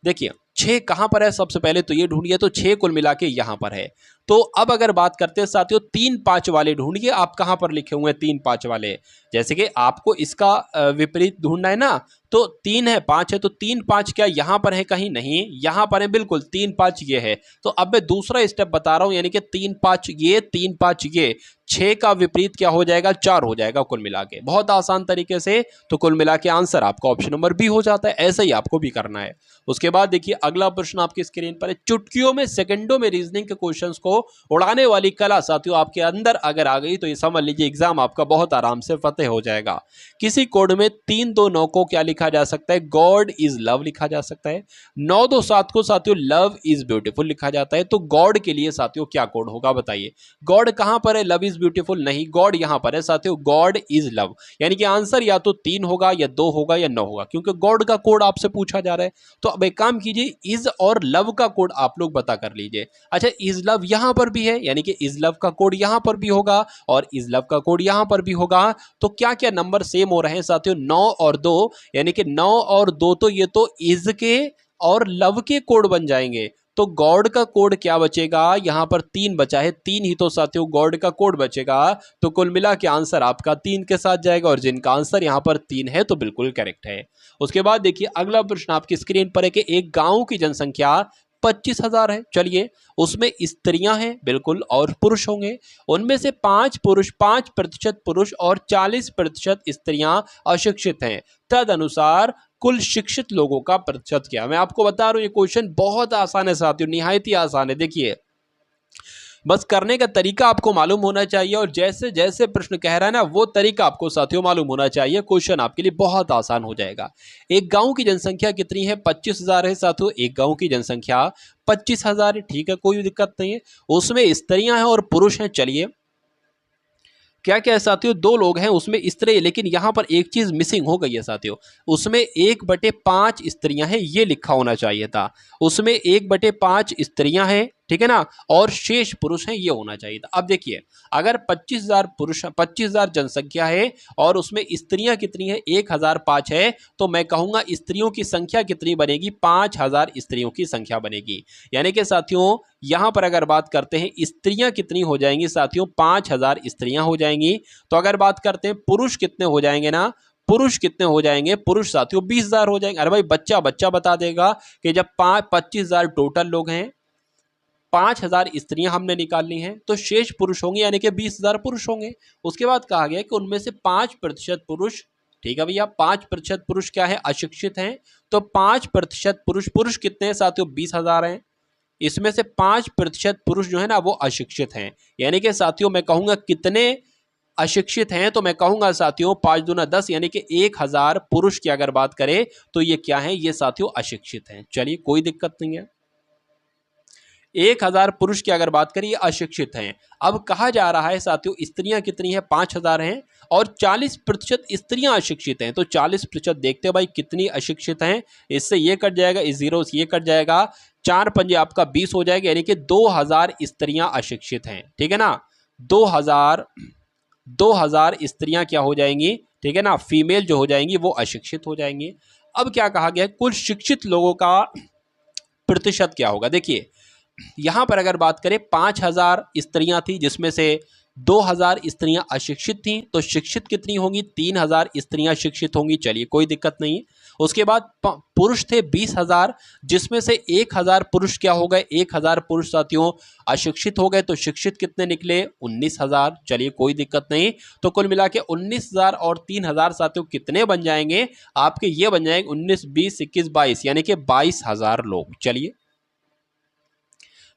देखिए 6 कहां पर है? सबसे पहले तो ये ढूंढिए, तो 6 कुल मिला के यहां पर है। तो अब अगर बात करते हैं साथियों 3 5 वाले ढूंढिए, आप कहां पर लिखे हुए हैं 3 5 वाले? जैसे कि आपको इसका विपरीत ढूंढना है ना, तो 3 है 5 है, तो 3 5 क्या यहाँ पर है? कहीं नहीं, यहाँ पर है बिल्कुल 3 5 ये है। तो अब मैं दूसरा स्टेप बता रहा हूं, यानी कि 3 5 ये 3 5 ये 6 का विपरीत क्या हो जाएगा? 4 हो जाएगा कुल मिला के। बहुत आसान तरीके से। तो कुल मिला के आंसर आपका ऑप्शन नंबर बी हो जाता है। ऐसा ही आपको भी करना है। उसके बाद देखिए अगला प्रश्न आपकी स्क्रीन पर है, चुटकियों में सेकंडों में रीजनिंग के क्वेश्चंस को उड़ाने वाली कला साथियों आपके अंदर अगर आ गई तो ये समझ लीजिए एग्जाम आपका बहुत आराम से फतेह हो जाएगा। किसी कोड में 3 2 9 को क्या लिखा जा सकता है? गॉड इज लव लिखा जा सकता है। 9 2 7 को साथियों लव इज ब्यूटीफुल लिखा जाता है। तो गॉड के लिए साथियों क्या कोड होगा बताइए? गॉड कहां पर है? लव इज ब्यूटीफुल नहीं, गॉड यहां पर है साथियों, गॉड इज लव। यानी कि आंसर या तो 3 होगा या 2 होगा या 9 होगा, क्योंकि गॉड का कोड आपसे पूछा जा रहा है। तो अब एक काम कीजिए, इज और लव का कोड आप लोग पता कर लीजिए। अच्छा, इज लव यहां पर भी है, यानी कि इज लव का कोड यहां पर भी होगा और इज लव का कोड यहां पर भी होगा। तो क्या क्या नंबर सेम हो रहे हैं साथियों? 9 और 2, यानी कि 9 और 2 तो ये तो इज के और लव के कोड बन जाएंगे। तो गॉड का कोड क्या बचेगा? यहां पर 3 बचा है, 3 ही तो साथियों गॉड का कोड बचेगा। तो कुल मिला के आंसर आपका 3 के साथ जाएगा और जिनका आंसर यहां पर 3 है तो बिल्कुल करेक्ट है। उसके बाद देखिए अगला प्रश्न आपकी स्क्रीन पर है कि एक गांव की जनसंख्या 25,000 है। चलिए, उसमें स्त्रियां हैं बिल्कुल और पुरुष होंगे। उनमें से 5% पुरुष और 40% स्त्रियां अशिक्षित हैं। तदनुसार कुल शिक्षित लोगों का प्रतिशत क्या? मैं आपको बता रहा हूं ये क्वेश्चन बहुत आसान है साथियों, निहायत ही आसान है। देखिए, बस करने का तरीका आपको मालूम होना चाहिए और जैसे जैसे प्रश्न कह रहा है ना वो तरीका आपको साथियों मालूम होना चाहिए। क्वेश्चन आपके लिए बहुत आसान हो जाएगा। एक गांव की जनसंख्या कितनी है? 25,000 है साथियों। एक गांव की जनसंख्या 25,000 है, ठीक है, कोई दिक्कत नहीं है। उसमें स्त्रियां हैं और पुरुष हैं। चलिए, क्या क्या है साथियों? 2 लोग हैं उसमें स्त्री, लेकिन यहां पर एक चीज मिसिंग हो गई है साथियों। उसमें 1/5 स्त्रियां हैं, ये लिखा होना चाहिए था। उसमें 1/5 स्त्रियां हैं, ठीक है ना, और शेष पुरुष हैं, ये होना चाहिए था। अब देखिए, अगर 25,000 पुरुष, 25,000 जनसंख्या है और उसमें स्त्रियां कितनी है? 1,005 है। तो मैं कहूंगा स्त्रियों की संख्या कितनी बनेगी? 5,000 स्त्रियों की संख्या बनेगी। यानी कि साथियों यहां पर अगर बात करते हैं स्त्रियां कितनी हो जाएंगी साथियों? 5,000 स्त्रियां हो जाएंगी। तो अगर बात करते हैं पुरुष कितने हो जाएंगे ना, पुरुष कितने हो जाएंगे? पुरुष साथियों 20,000 हो जाएंगे। अरे भाई, बच्चा बच्चा बता देगा कि जब 25,000 टोटल लोग हैं, 5,000 स्त्रियां हमने निकालनी है, तो शेष पुरुष होंगे, यानी कि 20,000 पुरुष होंगे। उसके बाद कहा गया कि उनमें से 5% पुरुष, ठीक है भैया, 5% पुरुष क्या है? अशिक्षित हैं। तो 5% पुरुष, पुरुष कितने हैं साथियों? 20,000 हैं। इसमें से 5% पुरुष जो है ना वो अशिक्षित हैं। यानी कि साथियों मैं कहूंगा कितने अशिक्षित हैं? तो मैं कहूंगा साथियों 5 दूना 10, यानी कि 1,000 पुरुष की अगर बात करें तो ये क्या है? ये साथियों अशिक्षित हैं। चलिए, कोई दिक्कत नहीं है। 1,000 पुरुष की अगर बात करें ये अशिक्षित हैं। अब कहा जा रहा है साथियों स्त्रियां कितनी है? 5,000 हैं और 40% स्त्रियां अशिक्षित हैं। तो 40% देखते हैं भाई कितनी अशिक्षित हैं। इससे ये कट जाएगा, इस जीरो से ये कट जाएगा, 4 पंजे आपका 20 हो जाएगा, यानी कि 2,000 स्त्रियां अशिक्षित हैं, ठीक है ना। 2,000 स्त्रियां क्या हो जाएंगी? ठीक है ना, फीमेल जो हो जाएंगी वो अशिक्षित हो जाएंगी। अब क्या कहा गया? कुल शिक्षित लोगों का प्रतिशत क्या होगा? देखिए, यहां पर अगर बात करें 5,000 स्त्रियां थी जिसमें से 2,000 स्त्रियां अशिक्षित थीं, तो शिक्षित कितनी होंगी? 3,000 स्त्रियां शिक्षित होंगी। चलिए, कोई दिक्कत नहीं। उसके बाद पुरुष थे 20,000 जिसमें से 1,000 पुरुष क्या हो गए? 1,000 पुरुष साथियों अशिक्षित हो गए। तो शिक्षित कितने निकले? 19,000। चलिए, कोई दिक्कत नहीं। तो कुल मिला के 19,000 और 3,000 साथियों कितने बन जाएंगे आपके? ये बन जाएंगे 19 20 21 22, यानी कि 22,000 लोग। चलिए,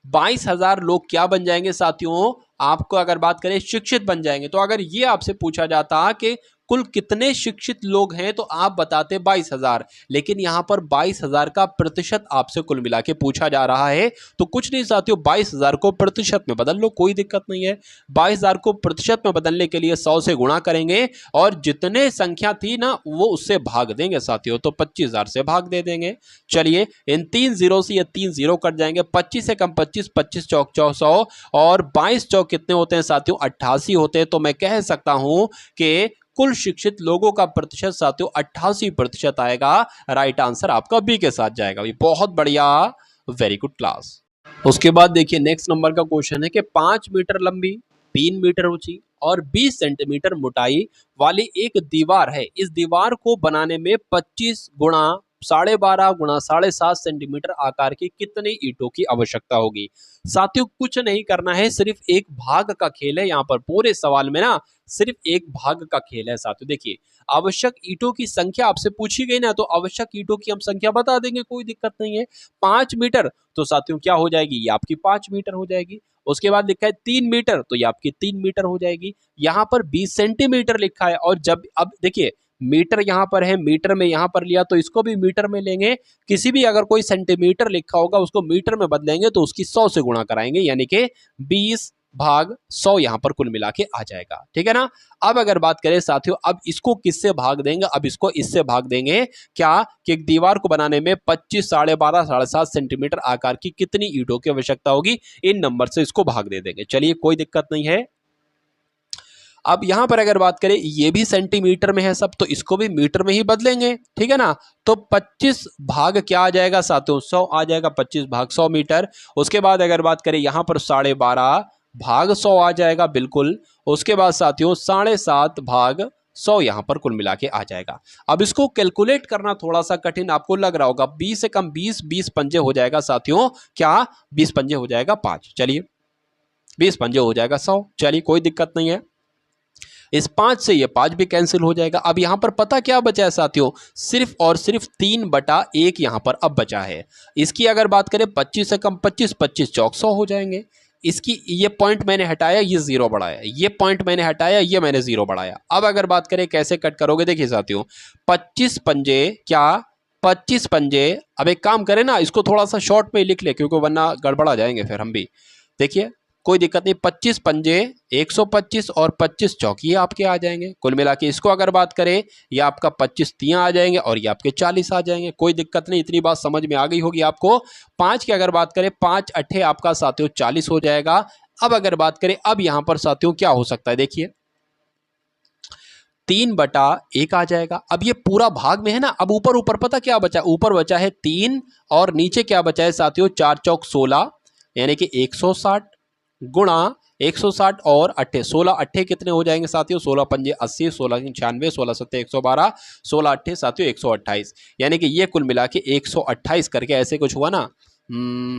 22,000 लोग क्या बन जाएंगे साथियों? आपको अगर बात करें शिक्षित बन जाएंगे। तो अगर ये आपसे पूछा जाता कि कुल कितने शिक्षित लोग हैं तो आप बताते 22,000, लेकिन यहां पर 22,000 का प्रतिशत आपसे कुल मिला के पूछा जा रहा है। तो कुछ नहीं साथियों, 22,000 को प्रतिशत में बदल लो, कोई दिक्कत नहीं है। 22,000 को प्रतिशत में बदलने के लिए 100 से गुणा करेंगे और जितने संख्या थी ना वो उससे भाग देंगे साथियों। तो 25,000 से भाग दे देंगे। चलिए, इन 3 जीरो से ये 3 जीरो कट जाएंगे। 25 से कम 25, 25 चौक 100 और 22 चौक कितने होते हैं साथियों? 88 होते हैं। तो मैं कह सकता हूं कि कुल शिक्षित लोगों का प्रतिशत साथियों 88% आएगा। राइट आंसर आपका बी के साथ जाएगा। बहुत बढ़िया, वेरी गुड क्लास। उसके बाद देखिए नेक्स्ट नंबर का क्वेश्चन है कि 5 मीटर लंबी, 3 मीटर ऊंची और 20 सेंटीमीटर मोटाई वाली एक दीवार है। इस दीवार को बनाने में 25 गुणा 12.5 गुणा 7.5 सेंटीमीटर आकार की कितनी ईंटों की आवश्यकता होगी। साथियों कुछ नहीं करना है, सिर्फ एक भाग का खेल है। यहाँ पर पूरे सवाल में ना सिर्फ एक भाग का खेल है साथियों। देखिए आवश्यक ईंटों की संख्या आपसे पूछी गई ना, तो आवश्यक ईंटों की हम संख्या बता देंगे, कोई दिक्कत नहीं है। 5 मीटर तो साथियों क्या हो जाएगी, ये आपकी 5 मीटर हो जाएगी। उसके बाद लिखा है 3 मीटर, तो ये आपकी 3 मीटर हो जाएगी। यहाँ पर 20 सेंटीमीटर लिखा है, और जब अब देखिए मीटर यहाँ पर है, मीटर में यहाँ पर लिया तो इसको भी मीटर में लेंगे। किसी भी अगर कोई सेंटीमीटर लिखा होगा उसको मीटर में बदलेंगे तो उसकी 100 से गुणा कराएंगे, यानी कि 20 भाग 100 यहाँ पर कुल मिला के आ जाएगा। ठीक है ना। अब अगर बात करें साथियों, अब इसको किससे भाग देंगे, अब इसको इससे भाग देंगे क्या कि एक दीवार को बनाने में 25, 12.5, 7.5 सेंटीमीटर आकार की कितनी ईंटों की आवश्यकता होगी, इन नंबर से इसको भाग दे देंगे। चलिए कोई दिक्कत नहीं है। अब यहां पर अगर बात करें ये भी सेंटीमीटर में है सब, तो इसको भी मीटर में ही बदलेंगे। ठीक है ना। तो 25 भाग क्या आ जाएगा साथियों, 100 आ जाएगा। 25 भाग 100 मीटर। उसके बाद अगर बात करें यहां पर 12.5 भाग 100 आ जाएगा बिल्कुल। उसके बाद साथियों 7.5 भाग 100 यहां पर कुल मिला के आ जाएगा। अब इसको कैलकुलेट करना थोड़ा सा कठिन आपको लग रहा होगा। 20 से कम 20 पंजे हो जाएगा साथियों, क्या 20 पंजे हो जाएगा 5। चलिए 20 पंजे हो जाएगा 100। चलिए कोई दिक्कत नहीं है। इस 5 से ये 5 भी कैंसिल हो जाएगा। अब यहां पर पता क्या बचा है साथियों, सिर्फ और सिर्फ 3/1 यहां पर अब बचा है। इसकी अगर बात करें 25 से कम 25, 25 चौक 100 हो जाएंगे। इसकी ये पॉइंट मैंने हटाया, ये 0 बढ़ाया, ये पॉइंट मैंने हटाया, ये मैंने 0 बढ़ाया। अब अगर बात करें कैसे कट करोगे, देखिए साथियों 25 पंजे क्या 25 पंजे। अब एक काम करें ना, इसको थोड़ा सा शॉर्ट में लिख ले क्योंकि वरना गड़बड़ा जाएंगे फिर हम भी। देखिए कोई दिक्कत नहीं, 25 पंजे 125 और 25 चौक ये आपके आ जाएंगे। कुल मिला के इसको अगर बात करें, ये आपका 25 तियां आ जाएंगे और ये आपके 40 आ जाएंगे। कोई दिक्कत नहीं, इतनी बात समझ में आ गई होगी आपको। 5 की अगर बात करें 5 अट्ठे आपका साथियों 40 हो जाएगा। अब अगर बात करें, अब यहां पर साथियों क्या हो सकता है, देखिए 3/1 आ जाएगा। अब ये पूरा भाग में है ना। अब ऊपर ऊपर पता क्या बचा, ऊपर बचा है 3 और नीचे क्या बचा है साथियों 4 चौक 16, यानी कि 160 गुणा 160 और अट्ठे 16 अट्ठे कितने हो जाएंगे साथियों, 16 पंजे 80, 16 96, 16 सत्ते 112, 16 अट्ठे साथियों 128, यानी कि ये कुल मिला के 128 करके ऐसे कुछ हुआ ना।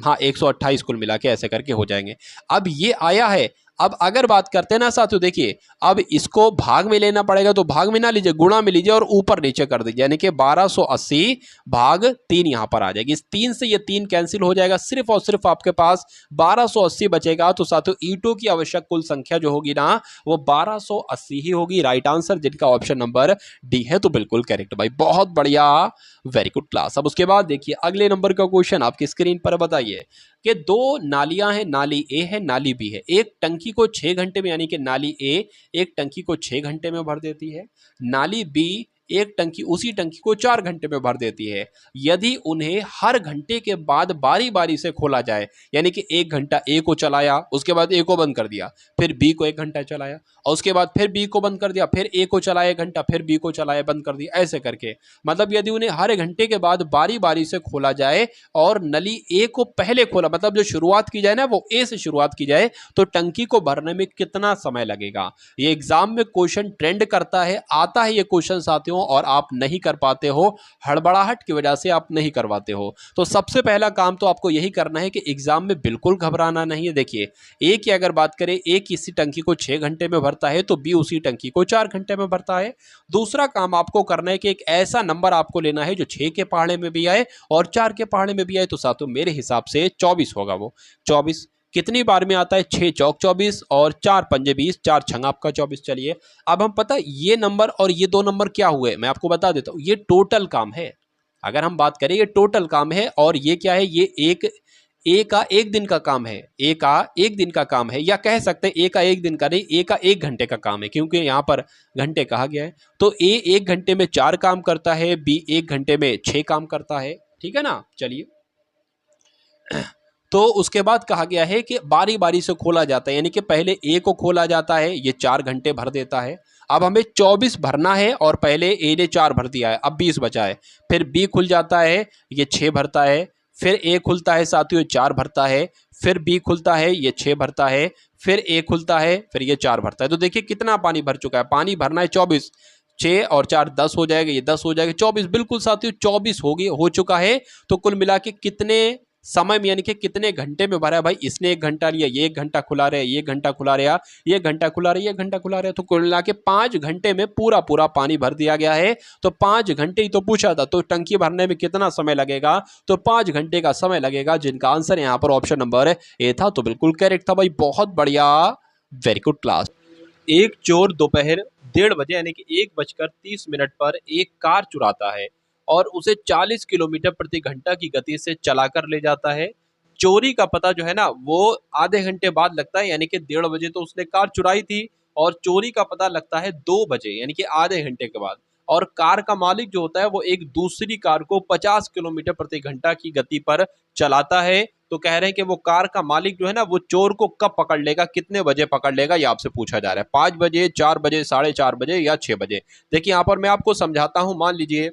हाँ 128 कुल मिला के ऐसे करके हो जाएंगे। अब ये आया है। अब अगर बात करते हैं ना साथियों, देखिए अब इसको भाग में लेना पड़ेगा, तो भाग में ना लीजिए, गुणा में लीजिए और ऊपर नीचे कर दीजिए, यानी कि 1280 भाग 3 यहां पर आ जाएगी। इस 3 से ये 3 कैंसिल हो जाएगा, सिर्फ और सिर्फ आपके पास 1280 बचेगा। तो साथियों ईंटों की आवश्यक कुल संख्या जो होगी ना वो 1280 ही होगी। राइट आंसर जिनका ऑप्शन नंबर डी है, तो बिल्कुल करेक्ट भाई, बहुत बढ़िया, वेरी गुड क्लास। अब उसके बाद देखिए अगले नंबर का क्वेश्चन आपकी स्क्रीन पर बताइए कि 2 नालियां हैं, नाली ए है नाली बी है। एक टंकी को 6 घंटे में, यानी कि नाली ए एक टंकी को 6 घंटे में भर देती है, नाली बी एक टंकी उसी टंकी को 4 घंटे में भर देती है। यदि उन्हें हर घंटे के बाद बारी बारी से खोला जाए, यानी कि 1 घंटा ए को चलाया, उसके बाद ए को बंद कर दिया, फिर बी को 1 घंटा चलाया, और उसके बाद फिर बी को बंद कर दिया, फिर ए को चलाया 1 घंटा, फिर बी को चलाया बंद कर दिया, ऐसे करके, मतलब यदि उन्हें हर घंटे के बाद बारी बारी से खोला जाए और नली ए को पहले खोला, मतलब जो शुरुआत की जाए ना वो ए से शुरुआत की जाए, तो टंकी को भरने में कितना समय लगेगा। ये एग्जाम में क्वेश्चन ट्रेंड करता है, आता है ये क्वेश्चन साथियों, और आप नहीं कर पाते हो, हड़बड़ाहट की वजह से आप नहीं करवाते हो। तो सबसे पहला काम तो आपको यही करना है कि एग्जाम में बिल्कुल घबराना नहीं है। देखिए ए की अगर बात करें, ए किसी टंकी को 6 घंटे में भरता है तो बी उसी टंकी को 4 घंटे में भरता है। दूसरा काम आपको करना है कि एक ऐसा नंबर आपको लेना है जो 6 के पहाड़े में भी आए और 4 के पहाड़े में भी आए। तो साथियों मेरे हिसाब से 24 होगा। वो 24 कितनी बार में आता है, 6 चौक 24 और 4 पंजे 20, 4 छंग आपका 24। चलिए अब हम पता है ये नंबर और ये 2 नंबर क्या हुए, मैं आपको बता देता हूं। ये टोटल काम है, अगर हम बात करें ये टोटल काम है, और ये क्या है, ये ए का 1 दिन का काम है, ए का 1 दिन का काम है, या कह सकते हैं ए का 1 दिन का नहीं, ए का 1 घंटे का काम है, क्योंकि यहां पर घंटे कहा गया है। तो ए 1 घंटे में 4 काम करता है, बी 1 घंटे में 6 काम करता है। ठीक है ना। चलिए तो उसके बाद कहा गया है कि बारी बारी से खोला जाता है, यानी कि पहले ए को खोला जाता है, ये 4 घंटे भर देता है। अब हमें 24 भरना है और पहले ए ने 4 भर दिया है, अब 20 बचा है। फिर बी खुल जाता है, ये 6 भरता है, फिर ए खुलता है साथियों 4 भरता है, फिर बी खुलता है ये 6 भरता है, फिर ए खुलता है, फिर ये 4 भरता है। तो देखिए कितना पानी भर चुका है, पानी भरना है 24, 6 और 4 10 हो जाएगा, ये 10 हो जाएगा, 24 बिल्कुल साथियों 24 हो चुका है। तो कुल मिला के कितने समय में यानी कि कितने घंटे में भरा है भाई, इसने 1 घंटा लिया, ये 1 घंटा खुला रहा, ये 1 घंटा खुला रहा, ये 1 घंटा खुला रहा, ये 1 घंटा खुला रहा, तो कुल मिला के 5 घंटे में पूरा पूरा पानी भर दिया गया है। तो 5 घंटे ही तो पूछा था, तो टंकी भरने में कितना समय लगेगा, तो 5 घंटे का समय लगेगा, जिनका आंसर यहाँ पर ऑप्शन नंबर ए था। तो बिल्कुल करेक्ट था भाई, बहुत बढ़िया, वेरी गुड क्लास। एक चोर दोपहर 1:30 बजे यानी कि 1:30 पर एक कार चुराता है और उसे 40 किलोमीटर प्रति घंटा की गति से चलाकर ले जाता है। चोरी का पता जो है ना वो आधे घंटे बाद लगता है, यानी कि 1:30 बजे तो उसने कार चुराई थी और चोरी का पता लगता है 2 बजे यानी कि आधे घंटे के बाद। और कार का मालिक जो होता है वो एक दूसरी कार को 50 किलोमीटर प्रति घंटा की गति पर चलाता है। तो कह रहे हैं कि वो कार का मालिक जो है ना वो चोर को कब पकड़ लेगा, कितने बजे पकड़ लेगा, ये आपसे पूछा जा रहा है। 5 बजे, 4 बजे, 4:30 बजे या 6 बजे। देखिए यहाँ पर मैं आपको समझाता हूं। मान लीजिए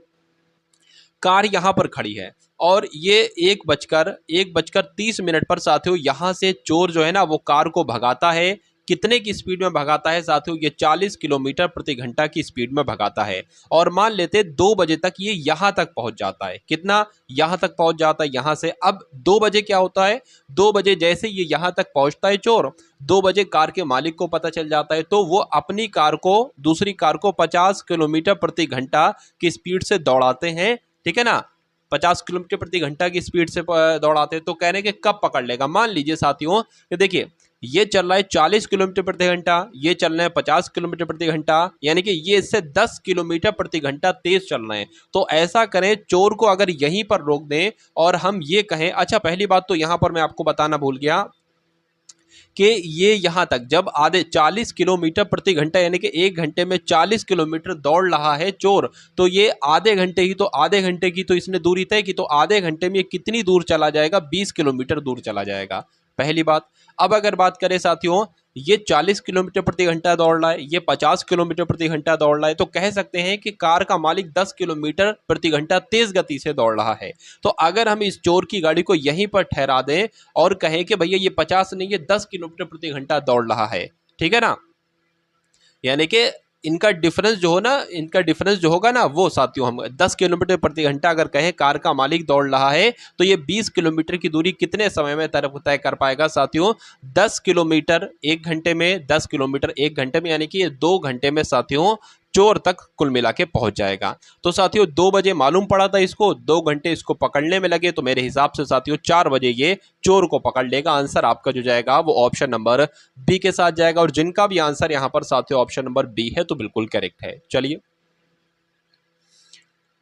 कार यहाँ पर खड़ी है और ये 1:30 पर साथियों यहाँ से चोर जो है ना वो कार को भगाता है। कितने की स्पीड में भगाता है साथियों, ये 40 किलोमीटर प्रति घंटा की स्पीड में भगाता है। और मान लेते 2 बजे तक ये यहाँ तक पहुंच जाता है। कितना, यहाँ तक पहुंच जाता है यहाँ से। अब 2 बजे क्या होता है, 2 बजे जैसे ये यहाँ तक पहुंचता है चोर, 2 बजे कार के मालिक को पता चल जाता है, तो वो अपनी कार को, दूसरी कार को 50 किलोमीटर प्रति घंटा की स्पीड से दौड़ाते हैं। ठीक है ना, 50 किलोमीटर प्रति घंटा की स्पीड से दौड़ाते हैं। तो कहने के कब पकड़ लेगा, मान लीजिए साथियों कि देखिए ये चल रहा है 40 किलोमीटर प्रति घंटा, ये चल रहे हैं 50 किलोमीटर प्रति घंटा, यानी कि ये इससे 10 किलोमीटर प्रति घंटा तेज चल रहे हैं। तो ऐसा करें, चोर को अगर यहीं पर रोक दें और हम ये कहें, अच्छा पहली बात तो यहां पर मैं आपको बताना भूल गया कि ये यहां तक जब आधे 40 किलोमीटर प्रति घंटा यानी कि 1 घंटे में 40 किलोमीटर दौड़ रहा है चोर, तो ये आधे घंटे ही, तो आधे घंटे की तो इसने दूरी तय की, तो आधे घंटे में ये कितनी दूर चला जाएगा, 20 किलोमीटर दूर चला जाएगा, पहली बात। अब अगर बात करें साथियों, ये 40 किलोमीटर प्रति घंटा दौड़ रहा है, ये 50 किलोमीटर प्रति घंटा दौड़ रहा है, तो कह सकते हैं कि कार का मालिक 10 किलोमीटर प्रति घंटा तेज गति से दौड़ रहा है। तो अगर हम इस चोर की गाड़ी को यहीं पर ठहरा दें और कहें कि भैया ये 50 नहीं, ये 10 किलोमीटर प्रति घंटा दौड़ रहा है, ठीक है ना, यानी कि इनका डिफरेंस जो हो ना, इनका डिफरेंस जो होगा ना वो साथियों, हम 10 किलोमीटर प्रति घंटा अगर कहें कार का मालिक दौड़ रहा है, तो ये 20 किलोमीटर की दूरी कितने समय में तय कर पाएगा साथियों, 10 किलोमीटर 1 घंटे में, 10 किलोमीटर 1 घंटे में, यानी कि ये 2 घंटे में साथियों चोर तक कुल मिला के पहुंच जाएगा। तो साथियों 2 बजे मालूम पड़ा था इसको, 2 घंटे इसको पकड़ने में लगे, तो मेरे हिसाब से साथियों 4 बजे ये चोर को पकड़ लेगा। आंसर आपका जो जाएगा वो ऑप्शन नंबर बी के साथ जाएगा, और जिनका भी आंसर यहां पर साथियों ऑप्शन नंबर बी है तो बिल्कुल करेक्ट है। चलिए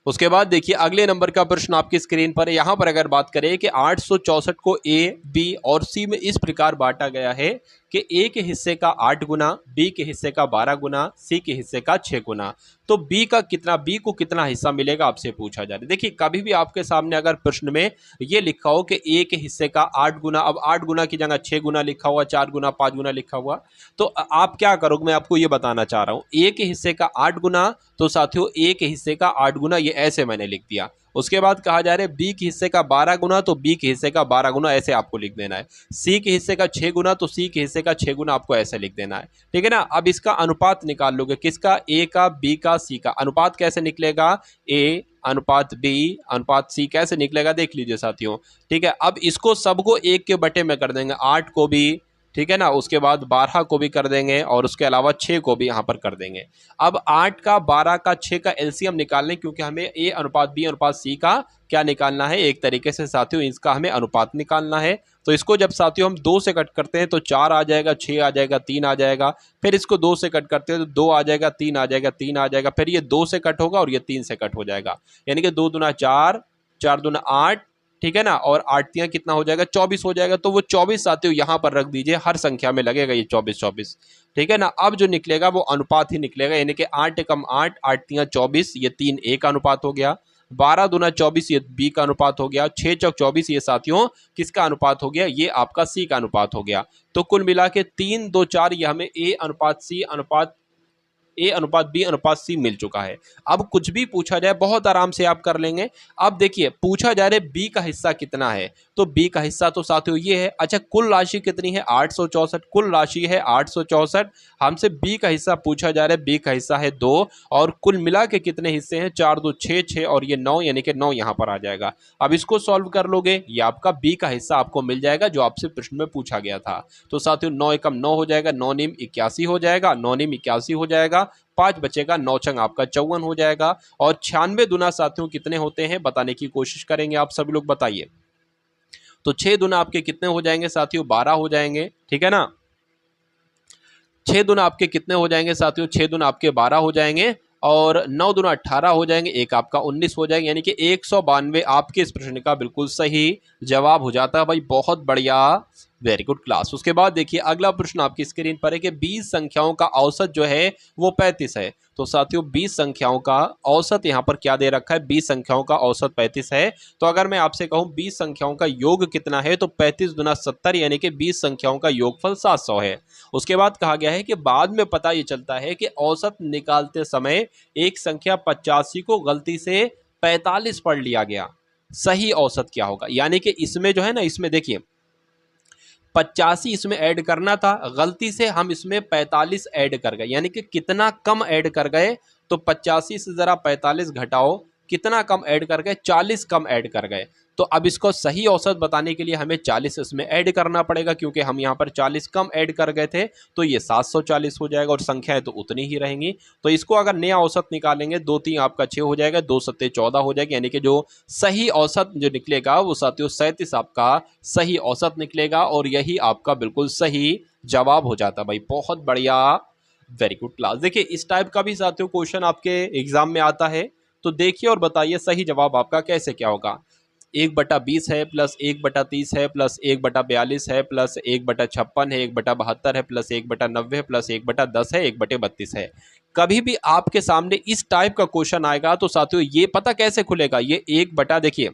उसके बाद देखिए अगले नंबर का प्रश्न आपकी स्क्रीन पर है। यहां पर अगर बात करें कि 864 को ए, बी और सी में इस प्रकार बांटा गया है कि ए के हिस्से का 8 गुना, बी के हिस्से का 12 गुना, सी के हिस्से का 6 गुना, तो बी को कितना हिस्सा मिलेगा, आपसे पूछा जा रहा है। देखिए कभी भी आपके सामने अगर प्रश्न में ये लिखा हो कि ए के हिस्से का 8 गुना, अब 8 गुना की जगह 6 गुना लिखा हुआ, 4 गुना, 5 गुना लिखा हुआ, तो आप क्या करोगे, मैं आपको ये बताना चाह रहा हूं। ए के हिस्से का 8 गुना, तो साथियों ए के हिस्से का 8 गुना ये ऐसे मैंने लिख दिया। उसके बाद कहा जा रहा है बी के हिस्से का 12 गुना, तो बी के हिस्से का 12 गुना ऐसे आपको लिख देना है। सी के हिस्से का 6 गुना, तो सी के हिस्से का 6 गुना आपको ऐसे लिख देना है। ठीक है ना, अब इसका अनुपात निकाल लोगे, किसका, ए का, बी का, सी का। अनुपात कैसे निकलेगा, ए अनुपात बी अनुपात सी कैसे निकलेगा, देख लीजिए साथियों। ठीक है, अब इसको सबको 1 के बटे में कर देंगे, 8 को भी, ठीक है ना, उसके बाद 12 को भी कर देंगे और उसके अलावा 6 को भी यहां पर कर देंगे। अब 8 का, 12 का, 6 का एलसीएम निकालने, क्योंकि हमें ए अनुपात बी अनुपात सी का क्या निकालना है, एक तरीके से साथियों इसका हमें अनुपात निकालना है। तो इसको जब साथियों हम 2 से कट करते हैं तो 4 आ जाएगा, 6 आ जाएगा, 3 आ जाएगा, फिर इसको 2 से कट करते हैं तो 2 आ जाएगा, 3 आ जाएगा, 3 आ जाएगा, फिर ये 2 से कट होगा और ये 3 से कट हो जाएगा, यानी कि 2 दूना 4, 4 दूना 8, ठीक है ना, और 8 तियां कितना हो जाएगा, 24 हो जाएगा। तो वो 24 साथियों यहां पर रख दीजिए, हर संख्या में लगेगा ये 24। ठीक है ना, अब जो निकलेगा वो अनुपात ही निकलेगा, यानी कि 8 कम 8, 8 तियां 24, ये 3 ए का अनुपात हो गया, 12 दूना 24 ये बी का अनुपात हो गया, 6 चौक 24 ये साथियों किसका अनुपात हो गया, ये आपका सी का अनुपात हो गया। तो कुल मिला के 3, 2, 4 ये हमें ए अनुपात सी अनुपात ए अनुपात बी अनुपात सी मिल चुका है। अब कुछ भी पूछा जाए बहुत आराम से आप कर लेंगे। अब देखिए पूछा जा रहा है बी का हिस्सा कितना है, तो बी का हिस्सा तो साथियों ये है। अच्छा, कुल राशि कितनी है? 864। कुल राशि है 864। हमसे बी का हिस्सा पूछा जा रहा है, बी का हिस्सा है 2, और कुल मिला के कितने हिस्से हैं? 4 2 6 6 और ये 9, यानी कि 9 यहां पर आ जाएगा। अब इसको सॉल्व कर लोगे, ये आपका बी का हिस्सा आपको मिल जाएगा जो आपसे प्रश्न में पूछा गया था। तो साथियों 9 एकम 9 हो जाएगा, 9 नीम 81 हो जाएगा, 9 नीम 81 हो जाएगा, 5 बचेगा, 9 छंग आपका 54 हो जाएगा। और 96 दुना साथियों कितने होते हैं बताने की कोशिश करेंगे, आप सभी लोग बताइए। तो 6 दुना आपके कितने हो जाएंगे साथियों? 12 हो जाएंगे, ठीक है ना। 6 दुना आपके कितने हो जाएंगे साथियों? 6 दुना आपके 12 हो जाएंगे, और 9 दुना 18 हो जाएंगे, एक आपका 19 हो जाएंगे, यानी कि 192 आपके इस प्रश्न का बिल्कुल सही जवाब हो जाता है भाई। बहुत बढ़िया, वेरी गुड क्लास। उसके बाद देखिए अगला प्रश्न आपकी स्क्रीन पर है कि 20 संख्याओं का औसत जो है वो 35 है। तो साथियों 20 संख्याओं का औसत यहाँ पर क्या दे रखा है? 20 संख्याओं का औसत 35 है। तो अगर मैं आपसे कहूं 20 संख्याओं का योग कितना है, तो 35 दुना 70, यानी कि 20 संख्याओं का योगफल 700 है। उसके बाद कहा गया है कि बाद में पता ये चलता है कि औसत निकालते समय एक संख्या 85 को गलती से 45 पढ़ लिया गया, सही औसत क्या होगा? यानी कि इसमें जो है ना, इसमें देखिए 85 इसमें ऐड करना था, गलती से हम इसमें 45 ऐड कर गए, यानी कि कितना कम ऐड कर गए? तो 85 से जरा 45 घटाओ, कितना कम ऐड कर गए? 40 कम ऐड कर गए। तो अब इसको सही औसत बताने के लिए हमें 40 इसमें ऐड करना पड़ेगा, क्योंकि हम यहाँ पर 40 कम ऐड कर गए थे, तो ये 740 हो जाएगा, और संख्याएं तो उतनी ही रहेंगी। तो इसको अगर नया औसत निकालेंगे, 2 3 आपका 6 हो जाएगा, 2 7 14 हो जाएगा, यानी कि जो सही औसत जो निकलेगा वो साथियों 37 आपका सही औसत निकलेगा, और यही आपका बिल्कुल सही जवाब हो जाता है भाई। बहुत बढ़िया, वेरी गुड क्लास। देखिए इस टाइप का भी साथियों क्वेश्चन आपके एग्जाम में आता है, तो देखिए और बताइए सही जवाब आपका कैसे क्या होगा। 1/20 है, प्लस 1/30 है, प्लस 1/42 है, प्लस 1/56 है, 1/72 है, प्लस 1/90 है, प्लस 1/10 है, 1/32 है। कभी भी आपके सामने इस टाइप का क्वेश्चन आएगा तो साथियों ये पता कैसे खुलेगा, ये 1 देखिए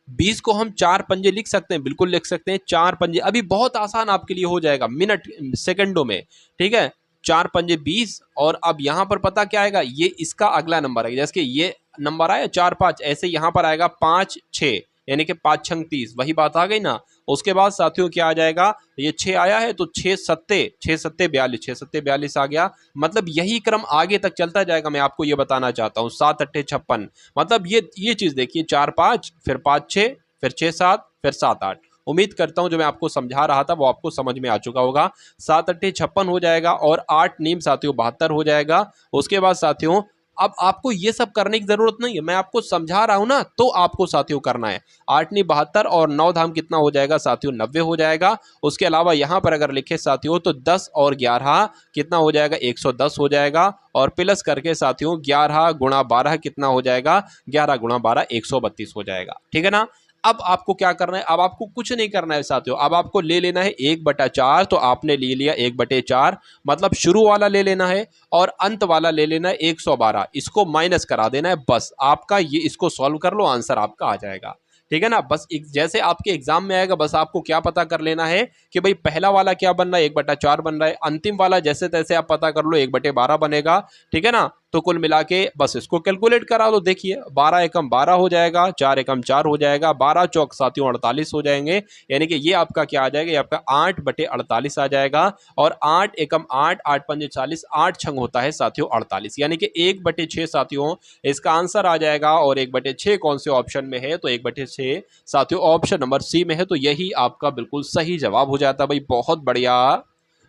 20 को हम 4 पंजे लिख सकते हैं, बिल्कुल लिख सकते हैं 4 पंजे, अभी बहुत आसान आपके लिए हो जाएगा मिनट सेकंडों में, ठीक है। 4 पंजे 20, और अब यहां पर पता क्या आएगा, ये इसका अगला नंबर है, जैसे कि ये नंबर आया 4 5, ऐसे यहां पर आएगा 5 6, यानी कि 5 6 30, वही बात आ गई ना। उसके बाद साथियों क्या आ जाएगा, ये 6 आया है तो 6 सत्ते 42, 6 सत्ते 42 आ गया। मतलब यही क्रम आगे तक चलता जाएगा, मैं आपको ये बताना चाहता हूँ। 7 8 56, मतलब ये चीज देखिए, 4 5 फिर 5 6 फिर 6 7 फिर 7 8। उम्मीद करता हूं जो मैं आपको समझा रहा था वो आपको समझ में आ चुका होगा। 7 8 56 हो जाएगा, और 8 नीम साथियों 72 हो जाएगा। उसके बाद साथियों अब आपको ये सब करने की जरूरत नहीं है, मैं आपको समझा रहा हूं ना, तो आपको साथियों करना है। 8 नी 72, और 9 धाम कितना हो जाएगा साथियों? 90 हो जाएगा। उसके अलावा यहां पर अगर लिखे साथियों तो 10 और 11 कितना हो जाएगा? 110 हो जाएगा। और प्लस करके साथियों 11 गुणा 12 कितना हो जाएगा? 11 गुणा 12 132 हो जाएगा, ठीक है ना। अब आपको क्या करना है? अब आपको कुछ नहीं करना है साथियों, अब आपको ले लेना है 1/4, तो आपने ले लिया 1/4, मतलब शुरू वाला ले लेना है, और अंत वाला ले लेना है 112, इसको माइनस करा देना है, बस आपका ये, इसको सॉल्व कर लो, आंसर आपका आ जाएगा, ठीक है ना। बस जैसे आपके एग्जाम में आएगा, बस आपको क्या पता कर लेना है कि भाई पहला वाला क्या बन रहा है, 1/4 बन रहा है, अंतिम वाला जैसे तैसे आप पता कर लो 1/12 बनेगा, ठीक है ना। तो कुल मिला के बस इसको कैलकुलेट करा लो, देखिए 12 एकम 12 हो जाएगा, 4 एकम 4 हो जाएगा, 12 चौक साथियों 48 हो जाएंगे, यानी कि ये आपका क्या आ जाएगा, ये आपका 8/48 आ जाएगा। और 8 एकम 8, 8 पंजे 40, 8 छंग होता है साथियों 48, यानी कि 1/6 साथियों इसका आंसर आ जाएगा। और 1/6 कौन से ऑप्शन में है, तो 1/6 साथियों ऑप्शन नंबर सी में है, तो यही आपका बिल्कुल सही जवाब हो जाता है भाई। बहुत बढ़िया,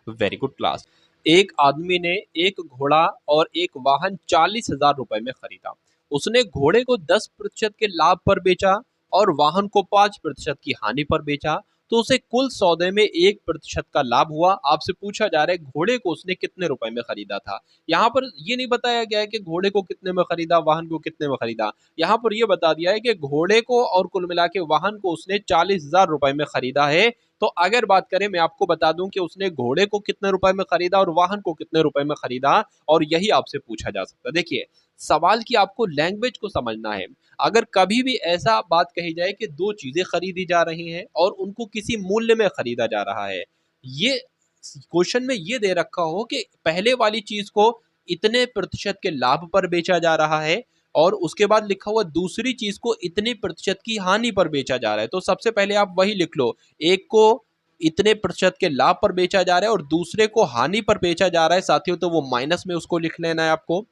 वेरी गुड क्लास। एक आदमी ने एक घोड़ा और एक वाहन 40,000 रुपए में खरीदा। उसने घोड़े को 10% के लाभ पर बेचा और वाहन को 5% की हानि पर बेचा, तो उसे कुल सौदे में 1% का लाभ हुआ। आपसे पूछा जा रहा है घोड़े को उसने कितने रुपए में खरीदा था। यहाँ पर ये नहीं बताया गया है कि घोड़े को कितने में खरीदा, वाहन को कितने में खरीदा। यहाँ पर यह बता दिया है कि घोड़े को और कुल मिला के वाहन को उसने 40,000 रुपए में खरीदा है। तो अगर बात करें, मैं आपको बता दूं कि उसने घोड़े को कितने रुपए में खरीदा और वाहन को कितने रुपए में खरीदा, और यही आपसे पूछा जा सकता है। देखिए सवाल की आपको लैंग्वेज को समझना है। अगर कभी भी ऐसा बात कही जाए कि दो चीजें खरीदी जा रही हैं और उनको किसी मूल्य में खरीदा जा रहा है, ये क्वेश्चन में ये दे रखा हो कि पहले वाली चीज को इतने प्रतिशत के लाभ पर बेचा जा रहा है, और उसके बाद लिखा हुआ दूसरी चीज को इतने प्रतिशत की हानि पर बेचा जा रहा है। तो सबसे पहले आप वही लिख लो, एक को इतने प्रतिशत के लाभ पर बेचा जा रहा है और दूसरे को हानि पर बेचा जा रहा है साथियों, तो वो माइनस में उसको लिख लेना है आपको।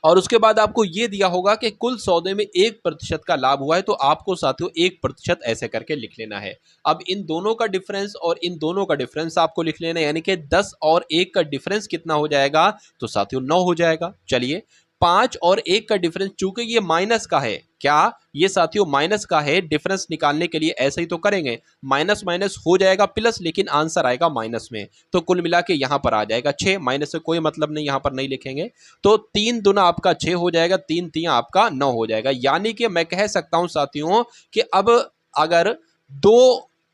और उसके बाद आपको ये दिया होगा कि कुल सौदे में 1% का लाभ हुआ है, तो आपको साथियों 1% ऐसे करके लिख लेना है। अब इन दोनों का डिफरेंस और इन दोनों का डिफरेंस आपको लिख लेना है, यानी कि 10 और 1 का डिफरेंस कितना हो जाएगा, तो साथियों 9 हो जाएगा। चलिए 5 और 1 का डिफरेंस, चूंकि ये माइनस का है, क्या ये साथियों माइनस का है, डिफरेंस निकालने के लिए ऐसे ही तो करेंगे, माइनस माइनस हो जाएगा प्लस, लेकिन आंसर आएगा माइनस में, तो कुल मिला के यहां पर आ जाएगा 6, माइनस से कोई मतलब नहीं, यहां पर नहीं लिखेंगे। तो 3 दूना आपका 6 हो जाएगा, 3 तिया आपका 9 हो जाएगा। यानी कि मैं कह सकता हूं साथियों कि अब अगर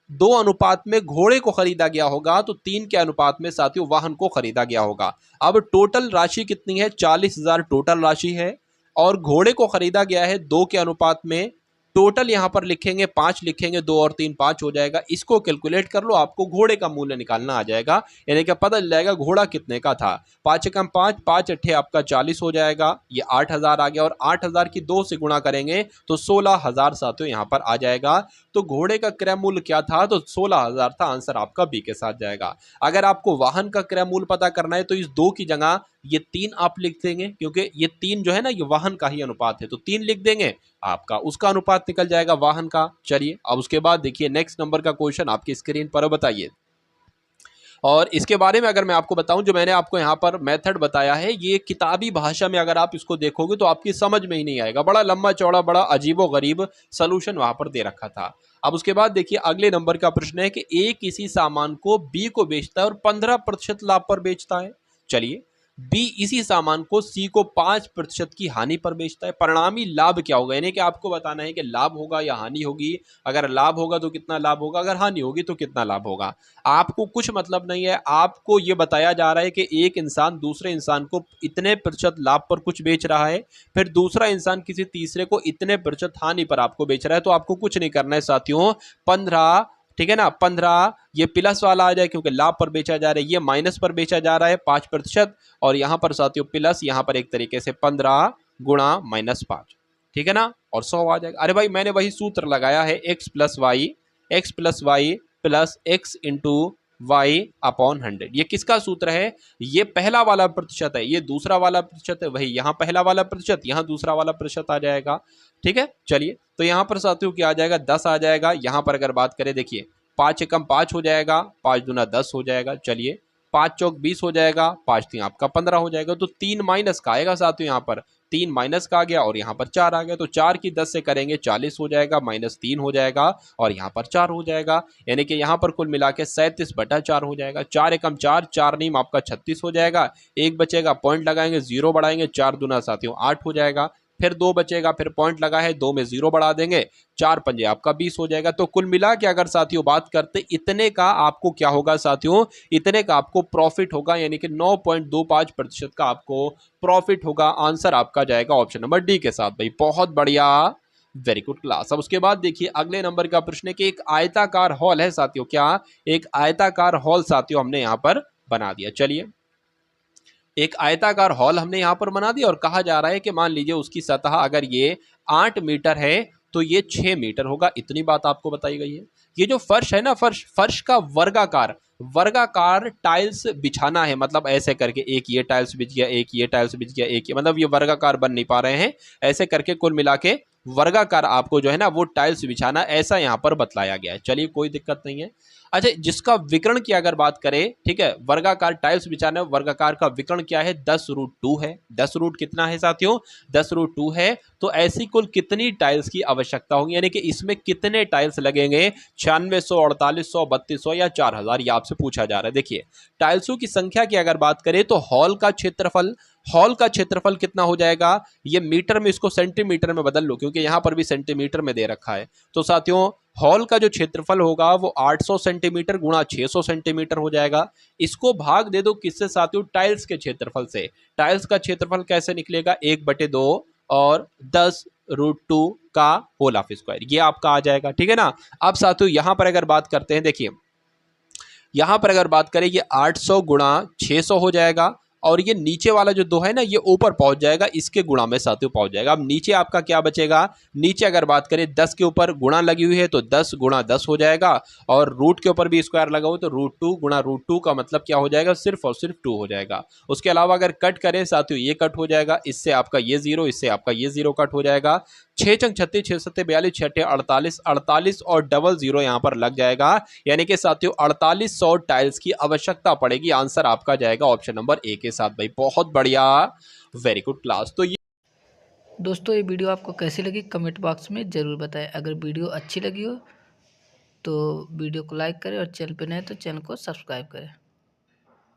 दो अनुपात में घोड़े को खरीदा गया होगा तो 3 के अनुपात में साथियों वाहन को खरीदा गया होगा। अब टोटल राशि कितनी है, 40,000 टोटल राशि है, और घोड़े को खरीदा गया है 2 के अनुपात में। टोटल यहां पर लिखेंगे 5, लिखेंगे 2 और 3 5 हो जाएगा। इसको कैलकुलेट कर लो, आपको घोड़े का मूल्य निकालना आ जाएगा, यानी कि पता चल जाएगा घोड़ा कितने का था। 5 एकम 5, 5 अट्ठे आपका 40 हो जाएगा, ये 8,000 आ गया, और 8,000 की 2 से गुणा करेंगे तो 16,000 साथियों यहां पर आ जाएगा। तो घोड़े का क्रय मूल्य क्या था, तो 16,000 था, आंसर आपका बी के साथ जाएगा। अगर आपको वाहन का क्रय मूल्य पता करना है तो इस 2 की जगह ये 3 आप लिख देंगे, क्योंकि ये 3 जो है ना ये वाहन का ही अनुपात है, तो 3 लिख देंगे, आपका उसका अनुपात निकल जाएगा वाहन का। चलिए अब उसके बाद देखिए नेक्स्ट नंबर का क्वेश्चन आपकी स्क्रीन पर बताइए। और इसके बारे में अगर मैं आपको बताऊं, जो मैंने आपको यहाँ पर मेथड बताया है, ये किताबी भाषा में अगर आप इसको देखोगे तो आपकी समझ में ही नहीं आएगा, बड़ा लंबा चौड़ा, बड़ा अजीबो गरीब सलूशन वहां पर दे रखा था। अब उसके बाद देखिए अगले नंबर का प्रश्न है कि ए किसी सामान को बी को बेचता है और 15% लाभ पर बेचता है। चलिए बी इसी सामान को सी को 5% की हानि पर बेचता है, परिणामी लाभ क्या होगा, यानी कि आपको बताना है कि लाभ होगा या हानि होगी, अगर लाभ होगा तो कितना लाभ होगा, अगर हानि होगी तो कितना लाभ होगा। आपको कुछ मतलब नहीं है, आपको यह बताया जा रहा है कि एक इंसान दूसरे इंसान को इतने प्रतिशत लाभ पर कुछ बेच रहा है, फिर दूसरा इंसान किसी तीसरे को इतने प्रतिशत हानि पर आपको बेच रहा है, तो आपको कुछ नहीं करना है साथियों। 15, ठीक है ना, 15 ये प्लस वाला आ जाए क्योंकि लाभ पर बेचा जा रहा है, ये माइनस पर बेचा जा रहा है 5%, और यहां पर साथियों प्लस, यहां पर एक तरीके से 15 गुणा -5, ठीक है ना, और 100 आ जाएगा। अरे भाई मैंने वही सूत्र लगाया है, x plus Y plus X into Y upon 100। ये किसका सूत्र है, ये पहला वाला प्रतिशत है, ये दूसरा वाला प्रतिशत है, वही यहाँ पहला वाला प्रतिशत, यहाँ दूसरा वाला प्रतिशत आ जाएगा। ठीक है, चलिए तो यहाँ पर साथियों क्या आ जाएगा, 10 आ जाएगा। यहाँ पर अगर बात करें देखिए 5 एकम 5 हो जाएगा, 5 दूना 10 हो जाएगा। चलिए 5 चौक 20 हो जाएगा, 5 तीन आपका 15 हो जाएगा। तो 3 माइनस का आएगा साथियों, यहाँ पर 3 माइनस का आ गया और यहाँ पर 4 आ गया, तो 4 की 10 से करेंगे 40 हो जाएगा, -3 हो जाएगा और यहाँ पर 4 हो जाएगा, यानी कि यहाँ पर कुल मिला के 37/4 हो जाएगा। 4 एकम 4, 4 नीम आपका 36 हो जाएगा, एक बचेगा, पॉइंट लगाएंगे, 0 बढ़ाएंगे, 4 दूना साथियों 8 हो जाएगा, फिर 2 बचेगा, फिर पॉइंट लगा है, 2 में 0 बढ़ा देंगे, 4 पंजे आपका 20 हो जाएगा। तो कुल मिला के अगर साथियों बात करते, इतने का आपको क्या होगा साथियों, इतने का आपको प्रॉफिट होगा, यानी कि 9.25% का आपको प्रॉफिट होगा। आंसर आपका जाएगा ऑप्शन नंबर डी के साथ। भाई बहुत बढ़िया, वेरी गुड क्लास। अब उसके बाद देखिए अगले नंबर का प्रश्न है कि एक आयताकार हॉल है साथियों, क्या एक आयताकार हॉल साथियों हमने यहां पर बना दिया। चलिए एक आयताकार हॉल हमने यहां पर बना दिया और कहा जा रहा है कि मान लीजिए उसकी सतह अगर ये 8 मीटर है तो ये 6 मीटर होगा, इतनी बात आपको बताई गई है। ये जो फर्श है ना, फर्श का वर्गाकार टाइल्स बिछाना है, मतलब ऐसे करके एक ये टाइल्स बिछ गया, एक ये टाइल्स बिछ गया, एक ये, मतलब ये वर्गाकार बन नहीं पा रहे हैं, ऐसे करके कुल मिला के वर्गाकार आपको जो है ना वो टाइल्स बिछाना, ऐसा यहाँ पर बतलाया गया है। चलिए कोई दिक्कत नहीं है। अच्छा जिसका विकर्ण की अगर बात करें, ठीक है, वर्गाकार टाइल्स बिछाना, वर्गाकार का विकर्ण क्या है, 10√2 है। 10 रूट कितना है साथियों, 10√2 है। तो ऐसी कुल कितनी टाइल्स की आवश्यकता होगी, यानी कि इसमें कितने टाइल्स लगेंगे, 9600, 4800, 3200 या 4000, ये आपसे पूछा जा रहा है। देखिए टाइल्सों की संख्या की अगर बात करें तो हॉल का क्षेत्रफल कितना हो जाएगा, ये मीटर में, इसको सेंटीमीटर में बदल लो क्योंकि यहां पर भी सेंटीमीटर में दे रखा है। तो साथियों हॉल का जो क्षेत्रफल होगा वो 800 सेंटीमीटर गुणा 600 सेंटीमीटर हो जाएगा। इसको भाग दे दो किससे साथियों, टाइल्स के क्षेत्रफल से। टाइल्स का क्षेत्रफल कैसे निकलेगा, 1/2 और 10√2 का होल ऑफ स्क्वायर, ये आपका आ जाएगा। ठीक है ना। अब साथियों यहां पर अगर बात करते हैं, देखिए यहां पर अगर बात करें ये 800 गुणा 600 हो जाएगा और ये नीचे वाला जो 2 है ना ये ऊपर पहुंच जाएगा, इसके गुणा में साथियों पहुंच जाएगा। अब नीचे आपका क्या बचेगा, नीचे अगर बात करें 10 के ऊपर गुणा लगी हुई है तो 10 गुणा 10 हो जाएगा, और रूट के ऊपर भी स्क्वायर लगा हो तो √2 गुणा √2 का मतलब क्या हो जाएगा, सिर्फ और सिर्फ 2 हो जाएगा। उसके अलावा अगर कट करें साथियों ये कट हो जाएगा, इससे आपका ये 0, इससे आपका ये 0 कट हो जाएगा। 6 चंग 36, 6 सत्ते 42, 6 अट्ठे 48, 48 और डबल 0 यहाँ पर लग जाएगा, यानी कि साथियों 4800 टाइल्स की आवश्यकता पड़ेगी। आंसर आपका जाएगा ऑप्शन नंबर ए के साथ। भाई बहुत बढ़िया, वेरी गुड क्लास। तो ये दोस्तों ये वीडियो आपको कैसी लगी कमेंट बॉक्स में ज़रूर बताएं। अगर वीडियो अच्छी लगी हो तो वीडियो को लाइक करें और चैनल पर नए तो चैनल को सब्सक्राइब करें।